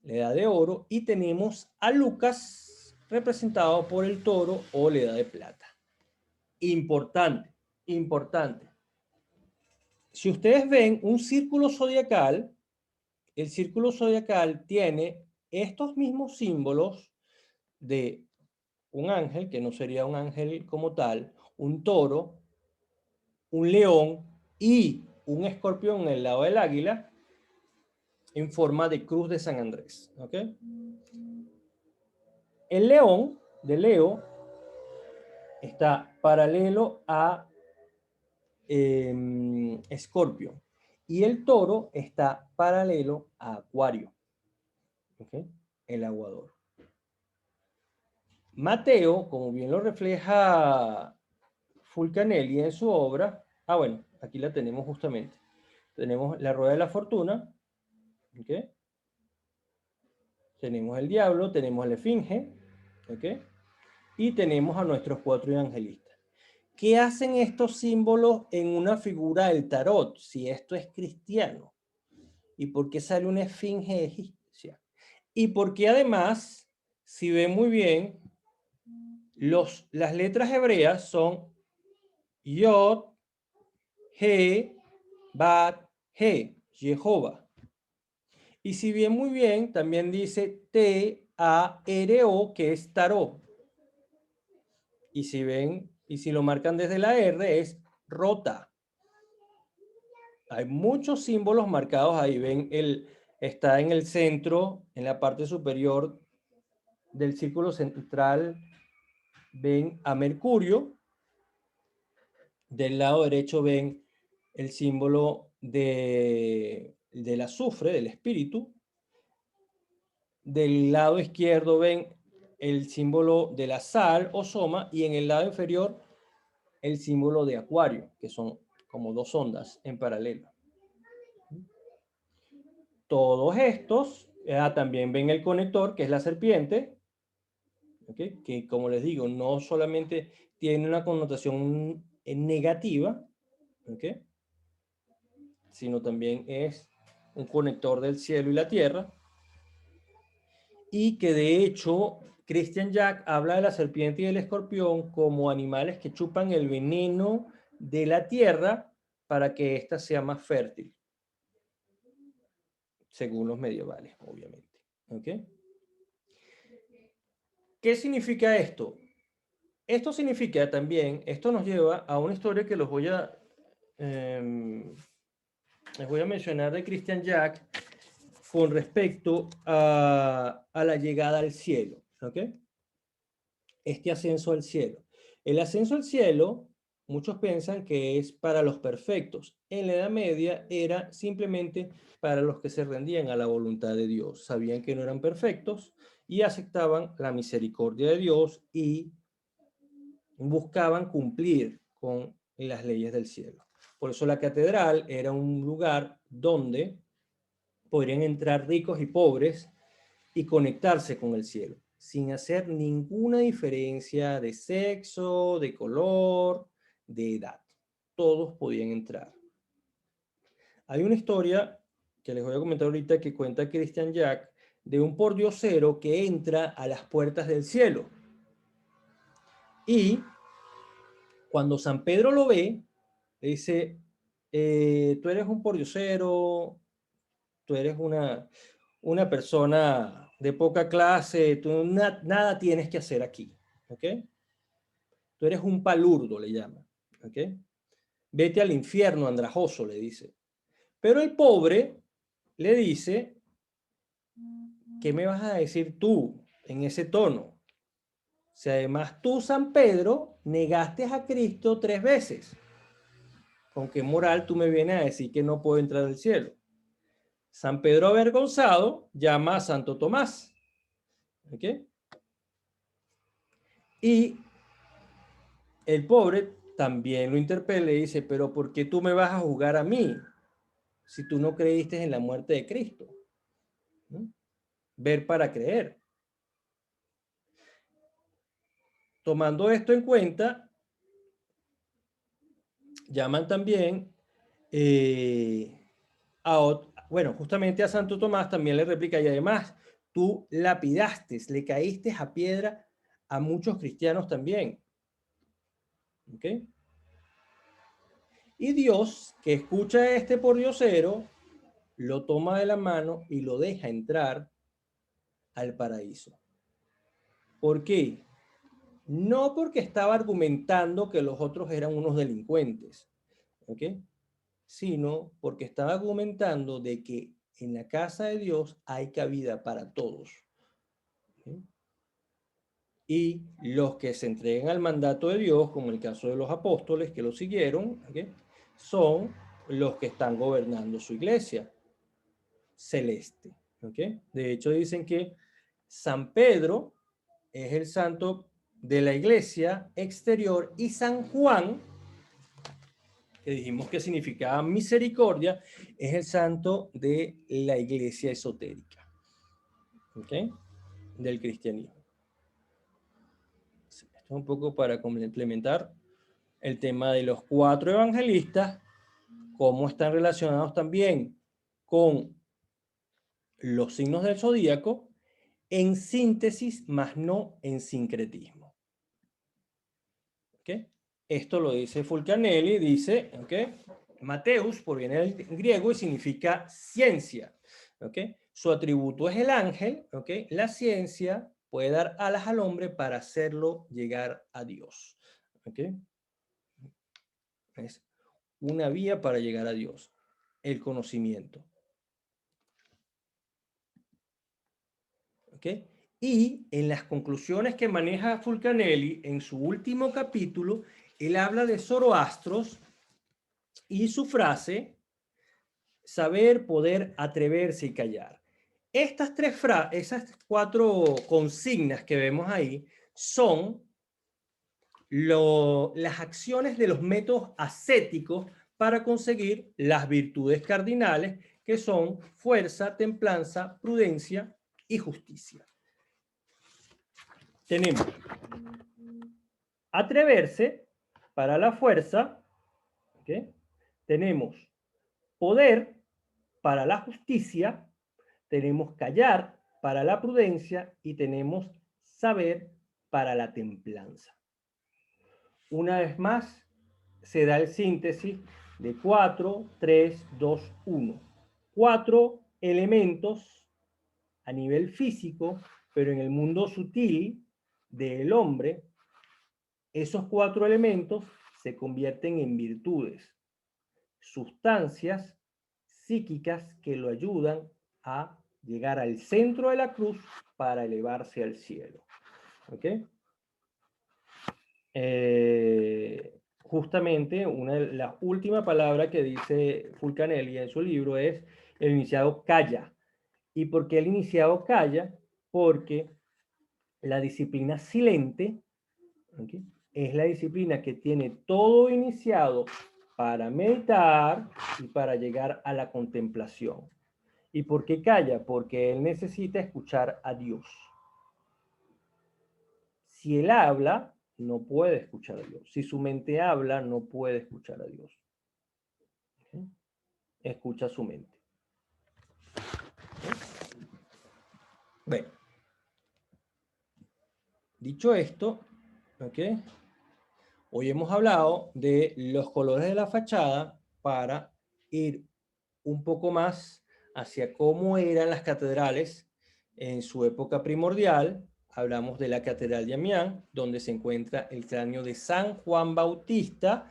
la edad de oro, y tenemos a Lucas representado por el toro o la edad de plata. Importante, importante. Si ustedes ven un círculo zodiacal, el círculo zodiacal tiene estos mismos símbolos de un ángel, que no sería un ángel como tal, un toro, un león y un escorpión en el lado del águila, en forma de cruz de San Andrés. ¿Ok? El león de Leo está paralelo a Escorpio y el toro está paralelo a Acuario. ¿Ok? El aguador. Mateo, como bien lo refleja Fulcanelli en su obra, bueno, aquí la tenemos justamente. Tenemos la rueda de la fortuna, ¿ok? Tenemos el diablo, tenemos la esfinge, ¿ok? Y tenemos a nuestros 4 evangelistas. ¿Qué hacen estos símbolos en una figura del tarot, si esto es cristiano? ¿Y por qué sale una esfinge egipcia? Y porque además, si ven muy bien, las letras hebreas son Yod, He, Bat, He, Jehová. Y si bien muy bien, también dice T-A-R-O, que es tarot. Y si ven, y si lo marcan desde la R, es rota. Hay muchos símbolos marcados ahí. Ven, está en el centro, en la parte superior del círculo central, ven a Mercurio. Del lado derecho ven el símbolo del azufre, del espíritu. Del lado izquierdo ven el símbolo de la sal o soma, y en el lado inferior el símbolo de Acuario, que son como 2 ondas en paralelo. Todos estos, también ven el conector, que es la serpiente, ¿okay? Que como les digo, no solamente tiene una connotación negativa, ¿okay? Sino también es un conector del cielo y la tierra, y que de hecho Christian Jack habla de la serpiente y del escorpión como animales que chupan el veneno de la tierra para que ésta sea más fértil, según los medievales, obviamente. ¿Ok? ¿Qué significa esto? Esto significa también, esto nos lleva a una historia que les voy a mencionar de Christian Jack con respecto a la llegada al cielo. ¿Ok? Este ascenso al cielo. El ascenso al cielo, muchos piensan que es para los perfectos. En la Edad Media era simplemente para los que se rendían a la voluntad de Dios. Sabían que no eran perfectos y aceptaban la misericordia de Dios y buscaban cumplir con las leyes del cielo. Por eso la catedral era un lugar donde podrían entrar ricos y pobres y conectarse con el cielo, sin hacer ninguna diferencia de sexo, de color, de edad. Todos podían entrar. Hay una historia que les voy a comentar ahorita que cuenta Christian Jack de un pordiosero que entra a las puertas del cielo. Y cuando San Pedro lo ve, le dice, tú eres un pordiosero, tú eres una persona de poca clase, tú nada tienes que hacer aquí, ¿ok? Tú eres un palurdo, le llama, ¿ok? Vete al infierno, andrajoso, le dice. Pero el pobre le dice, ¿qué me vas a decir tú en ese tono? Si además tú, San Pedro, negaste a Cristo 3 veces, ¿con qué moral tú me vienes a decir que no puedo entrar al cielo? San Pedro avergonzado llama a Santo Tomás, ¿ok? Y el pobre también lo interpela y dice, pero ¿por qué tú me vas a juzgar a mí si tú no creíste en la muerte de Cristo? ¿No? Ver para creer. Tomando esto en cuenta, llaman también bueno, justamente a Santo Tomás también le replica, y además tú lapidaste, le caíste a piedra a muchos cristianos también. ¿Ok? Y Dios, que escucha a este pordiosero, lo toma de la mano y lo deja entrar al paraíso. ¿Por qué? No porque estaba argumentando que los otros eran unos delincuentes, ¿ok? Sino porque estaba argumentando de que en la casa de Dios hay cabida para todos. ¿Ok? Y los que se entreguen al mandato de Dios, como el caso de los apóstoles que lo siguieron, ¿ok? Son los que están gobernando su iglesia celeste. ¿Ok? De hecho, dicen que San Pedro es el santo de la iglesia exterior y San Juan, que dijimos que significaba misericordia, es el santo de la iglesia esotérica. ¿Ok? Del cristianismo. Esto es un poco para complementar el tema de los 4 evangelistas, cómo están relacionados también con los signos del zodíaco, en síntesis, más no en sincretismo. ¿Okay? Esto lo dice Fulcanelli, dice, ¿okay? Mateus proviene del griego y significa ciencia. ¿Okay? Su atributo es el ángel. ¿Okay? La ciencia puede dar alas al hombre para hacerlo llegar a Dios. ¿Okay? Es una vía para llegar a Dios, el conocimiento. ¿Ok? Y en las conclusiones que maneja Fulcanelli, en su último capítulo, él habla de Zoroastros y su frase, saber, poder, atreverse y callar. Estas esas 4 consignas que vemos ahí son las acciones de los métodos ascéticos para conseguir las virtudes cardinales que son fuerza, templanza, prudencia y justicia. Tenemos atreverse para la fuerza, ¿okay? Tenemos poder para la justicia, tenemos callar para la prudencia y tenemos saber para la templanza. Una vez más, se da el síntesis de 4, 3, 2, 1. 4 elementos a nivel físico, pero en el mundo sutil del hombre, esos 4 elementos se convierten en virtudes, sustancias psíquicas que lo ayudan a llegar al centro de la cruz para elevarse al cielo. ¿Ok? Justamente una de las últimas palabras que dice Fulcanelli en su libro es: el iniciado calla. ¿Y por qué el iniciado calla? Porque la disciplina silente, ¿okay?, es la disciplina que tiene todo iniciado para meditar y para llegar a la contemplación. ¿Y por qué calla? Porque él necesita escuchar a Dios. Si él habla, no puede escuchar a Dios. Si su mente habla, no puede escuchar a Dios. ¿Okay? Escucha su mente. ¿Okay? Bueno. Dicho esto, ¿okay?, hoy hemos hablado de los colores de la fachada para ir un poco más hacia cómo eran las catedrales en su época primordial. Hablamos de la Catedral de Amiens, donde se encuentra el cráneo de San Juan Bautista.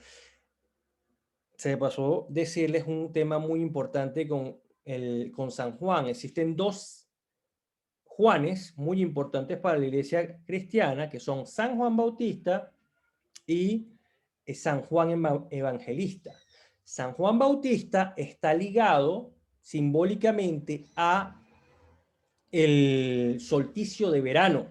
Se pasó a decirles un tema muy importante con San Juan. Existen 2 Juanes muy importantes para la iglesia cristiana, que son San Juan Bautista y San Juan Evangelista. San Juan Bautista está ligado simbólicamente a el solsticio de verano,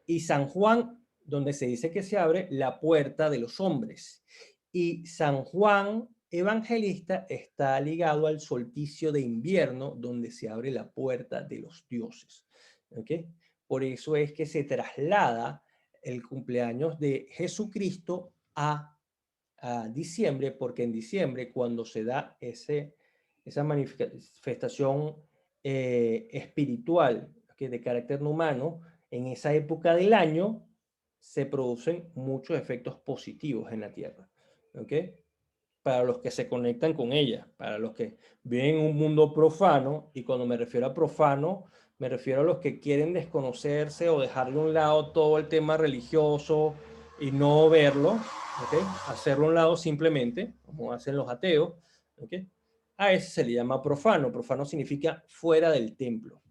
y San Juan, donde se dice que se abre la puerta de los hombres, y San Juan Evangelista está ligado al solsticio de invierno, donde se abre la puerta de los dioses. ¿Okay? Por eso es que se traslada el cumpleaños de Jesucristo a diciembre, porque en diciembre, cuando se da esa manifestación espiritual, que de carácter humano, en esa época del año se producen muchos efectos positivos en la Tierra, ¿ok? Para los que se conectan con ella, para los que viven en un mundo profano, y cuando me refiero a profano, me refiero a los que quieren desconocerse o dejar de un lado todo el tema religioso y no verlo, ¿ok? Hacerlo a un lado simplemente, como hacen los ateos, ¿ok? A ese se le llama profano. Profano significa fuera del templo.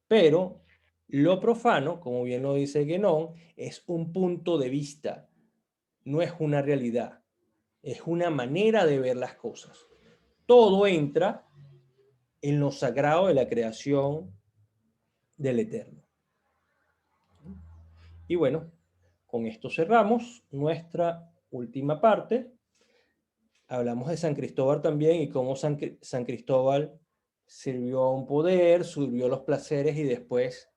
Pero lo profano, como bien lo dice Guénon, es un punto de vista, no es una realidad, es una manera de ver las cosas. Todo entra en lo sagrado de la creación del Eterno. Y bueno, con esto cerramos nuestra última parte. Hablamos de San Cristóbal también y cómo San Cristóbal sirvió a un poder, sirvió a los placeres y después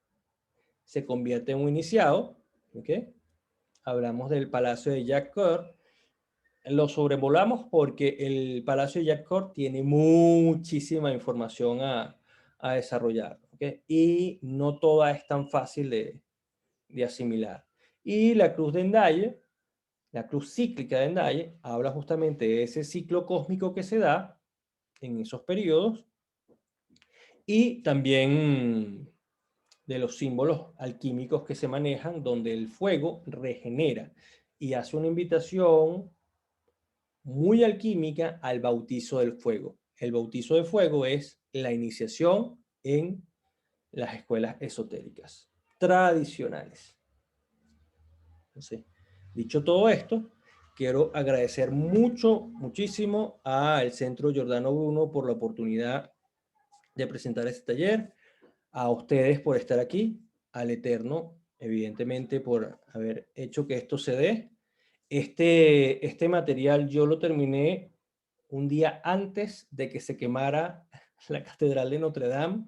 se convierte en un iniciado. ¿Okay? Hablamos del Palacio de Jacques. Lo sobrevolamos porque el Palacio de Jacques tiene muchísima información a desarrollar. ¿Okay? Y no toda es tan fácil de asimilar. Y la cruz de Endaye, la cruz cíclica de Endaye, habla justamente de ese ciclo cósmico que se da en esos periodos y también de los símbolos alquímicos que se manejan, donde el fuego regenera y hace una invitación muy alquímica al bautizo del fuego. El bautizo de fuego es la iniciación en las escuelas esotéricas tradicionales. Entonces, dicho todo esto, quiero agradecer muchísimo al Centro Giordano Bruno por la oportunidad de presentar este taller, a ustedes por estar aquí, al Eterno, evidentemente, por haber hecho que esto se dé. Este material yo lo terminé un día antes de que se quemara la Catedral de Notre Dame.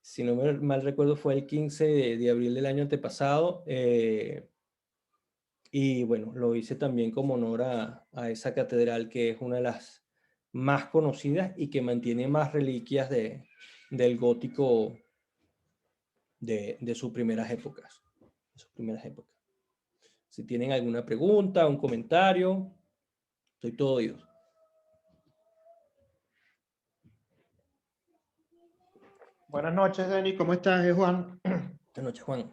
Si no me mal recuerdo, fue el 15 de abril del año antepasado. Y bueno, lo hice también como honor a esa catedral que es una de las más conocidas y que mantiene más reliquias del gótico de sus primeras épocas. Si tienen alguna pregunta, un comentario, estoy todo oídos. Buenas noches, Denis. ¿Cómo estás, Juan? Buenas noches, Juan.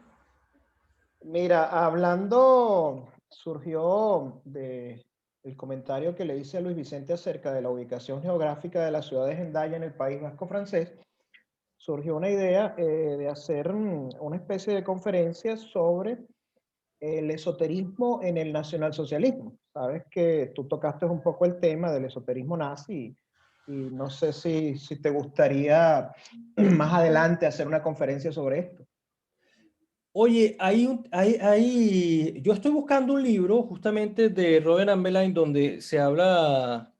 Mira, hablando, surgió el comentario que le hice a Luis Vicente acerca de la ubicación geográfica de la ciudad de Hendaya en el País Vasco francés. Surgió una idea de hacer una especie de conferencia sobre el esoterismo en el nacionalsocialismo. Sabes que tú tocaste un poco el tema del esoterismo nazi y no sé si te gustaría más adelante hacer una conferencia sobre esto. Oye, yo estoy buscando un libro justamente de Robert Ambelain donde se habla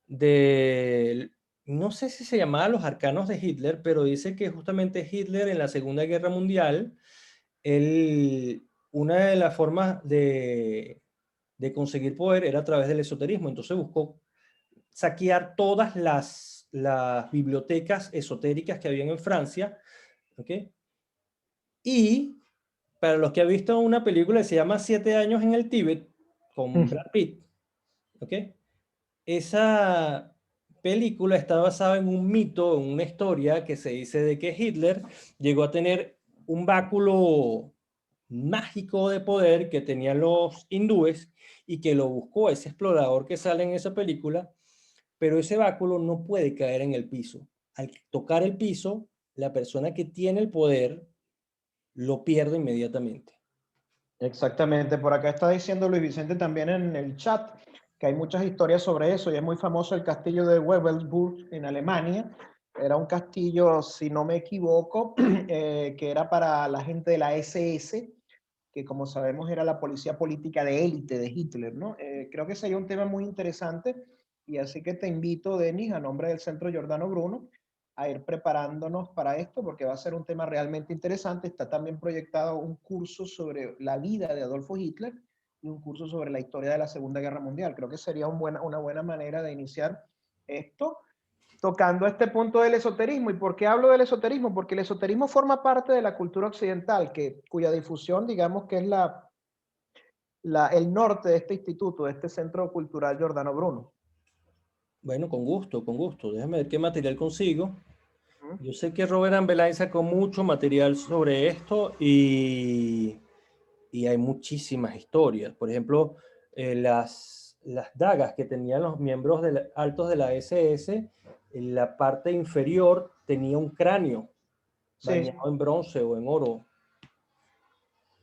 de, no sé si se llamaba Los Arcanos de Hitler, pero dice que justamente Hitler en la Segunda Guerra Mundial, una de las formas de conseguir poder era a través del esoterismo. Entonces buscó saquear todas las bibliotecas esotéricas que habían en Francia, ¿ok? Y para los que han visto una película que se llama 7 años en el Tíbet, con Brad Pitt, ¿ok? Esa película está basada en un mito, en una historia que se dice de que Hitler llegó a tener un báculo mágico de poder que tenían los hindúes y que lo buscó ese explorador que sale en esa película, pero ese báculo no puede caer en el piso. Al tocar el piso, la persona que tiene el poder lo pierde inmediatamente. Exactamente, por acá está diciendo Luis Vicente también en el chat que hay muchas historias sobre eso y es muy famoso el castillo de Wewelsburg en Alemania. Era un castillo, si no me equivoco, que era para la gente de la SS, que como sabemos era la policía política de élite de Hitler, ¿no? Creo que sería un tema muy interesante y así que te invito, Denis, a nombre del Centro Giordano Bruno, a ir preparándonos para esto porque va a ser un tema realmente interesante. Está también proyectado un curso sobre la vida de Adolfo Hitler y un curso sobre la historia de la Segunda Guerra Mundial. Creo que sería una buena manera de iniciar esto. tocando este punto del esoterismo. ¿Y por qué hablo del esoterismo? Porque el esoterismo forma parte de la cultura occidental, cuya difusión, digamos que es el norte de este instituto, de este Centro Cultural Giordano Bruno. Bueno, con gusto, con gusto. Déjame ver qué material consigo. Ujú. Yo sé que Robert Ambelain sacó mucho material sobre esto y hay muchísimas historias. Por ejemplo, las dagas que tenían los miembros altos de la SS, en la parte inferior tenía un cráneo Sí, bañado en bronce o en oro,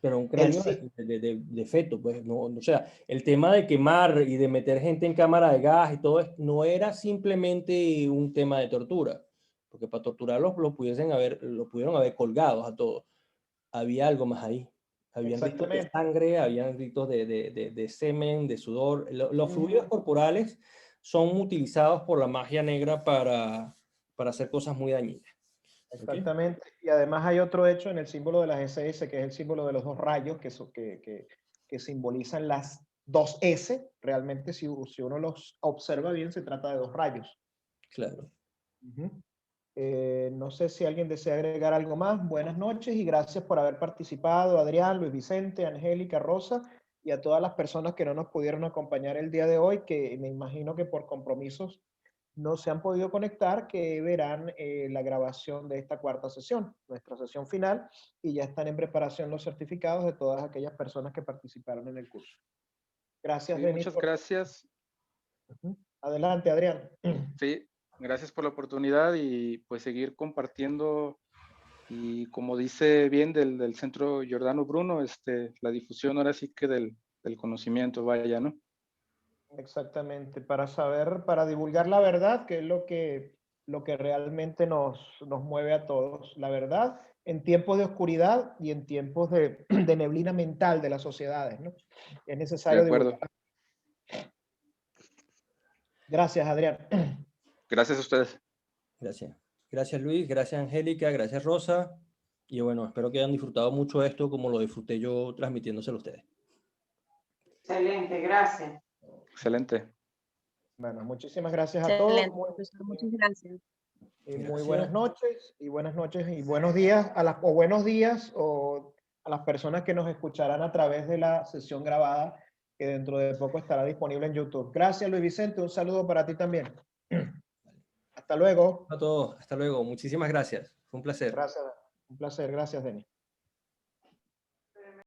pero un el cráneo sí. de feto. Pues, no, o sea, el tema de quemar y de meter gente en cámara de gas y todo esto no era simplemente un tema de tortura, porque para torturarlos lo pudieron haber colgados a todos. Había algo más ahí. Habían ritos de Exactamente. sangre, habían ritos de semen, de sudor. Los fluidos corporales son utilizados por la magia negra para hacer cosas muy dañinas. ¿Okay? Exactamente. Y además hay otro hecho en el símbolo de las SS, que es el símbolo de los dos rayos, que simbolizan las dos S. Realmente, si uno los observa bien, se trata de dos rayos. Claro. Ujú. No sé si alguien desea agregar algo más. Buenas noches y gracias por haber participado, Adrián, Luis Vicente, Angélica, Rosa, y a todas las personas que no nos pudieron acompañar el día de hoy, que me imagino que por compromisos no se han podido conectar, que verán la grabación de esta cuarta sesión, nuestra sesión final, y ya están en preparación los certificados de todas aquellas personas que participaron en el curso. Gracias, Sí, Denis. muchas gracias. Adelante, Adrián. Sí, gracias por la oportunidad y pues seguir compartiendo y como dice bien del Centro Giordano Bruno, la difusión ahora sí que del conocimiento, vaya, ¿no? Exactamente, para saber, para divulgar la verdad, que es lo que realmente nos mueve a todos. La verdad en tiempos de oscuridad y en tiempos de neblina mental de las sociedades, ¿no? Es De necesario acuerdo. divulgar. Gracias, Adrián. Gracias a ustedes. Gracias. Gracias, Luis. Gracias, Angélica. Gracias, Rosa. Y bueno, espero que hayan disfrutado mucho esto como lo disfruté yo transmitiéndoselo a ustedes. Excelente, gracias. Excelente. Bueno, muchísimas gracias a todos. Excelente, profesor, muchas gracias. Muy Gracias. buenas noches y buenos días o buenos días o a las personas que nos escucharán a través de la sesión grabada que dentro de poco estará disponible en YouTube. Gracias, Luis Vicente. Un saludo para ti también. Hasta luego. A todos. Hasta luego. Muchísimas gracias. Fue un placer. Gracias. Un placer. Gracias, Denis.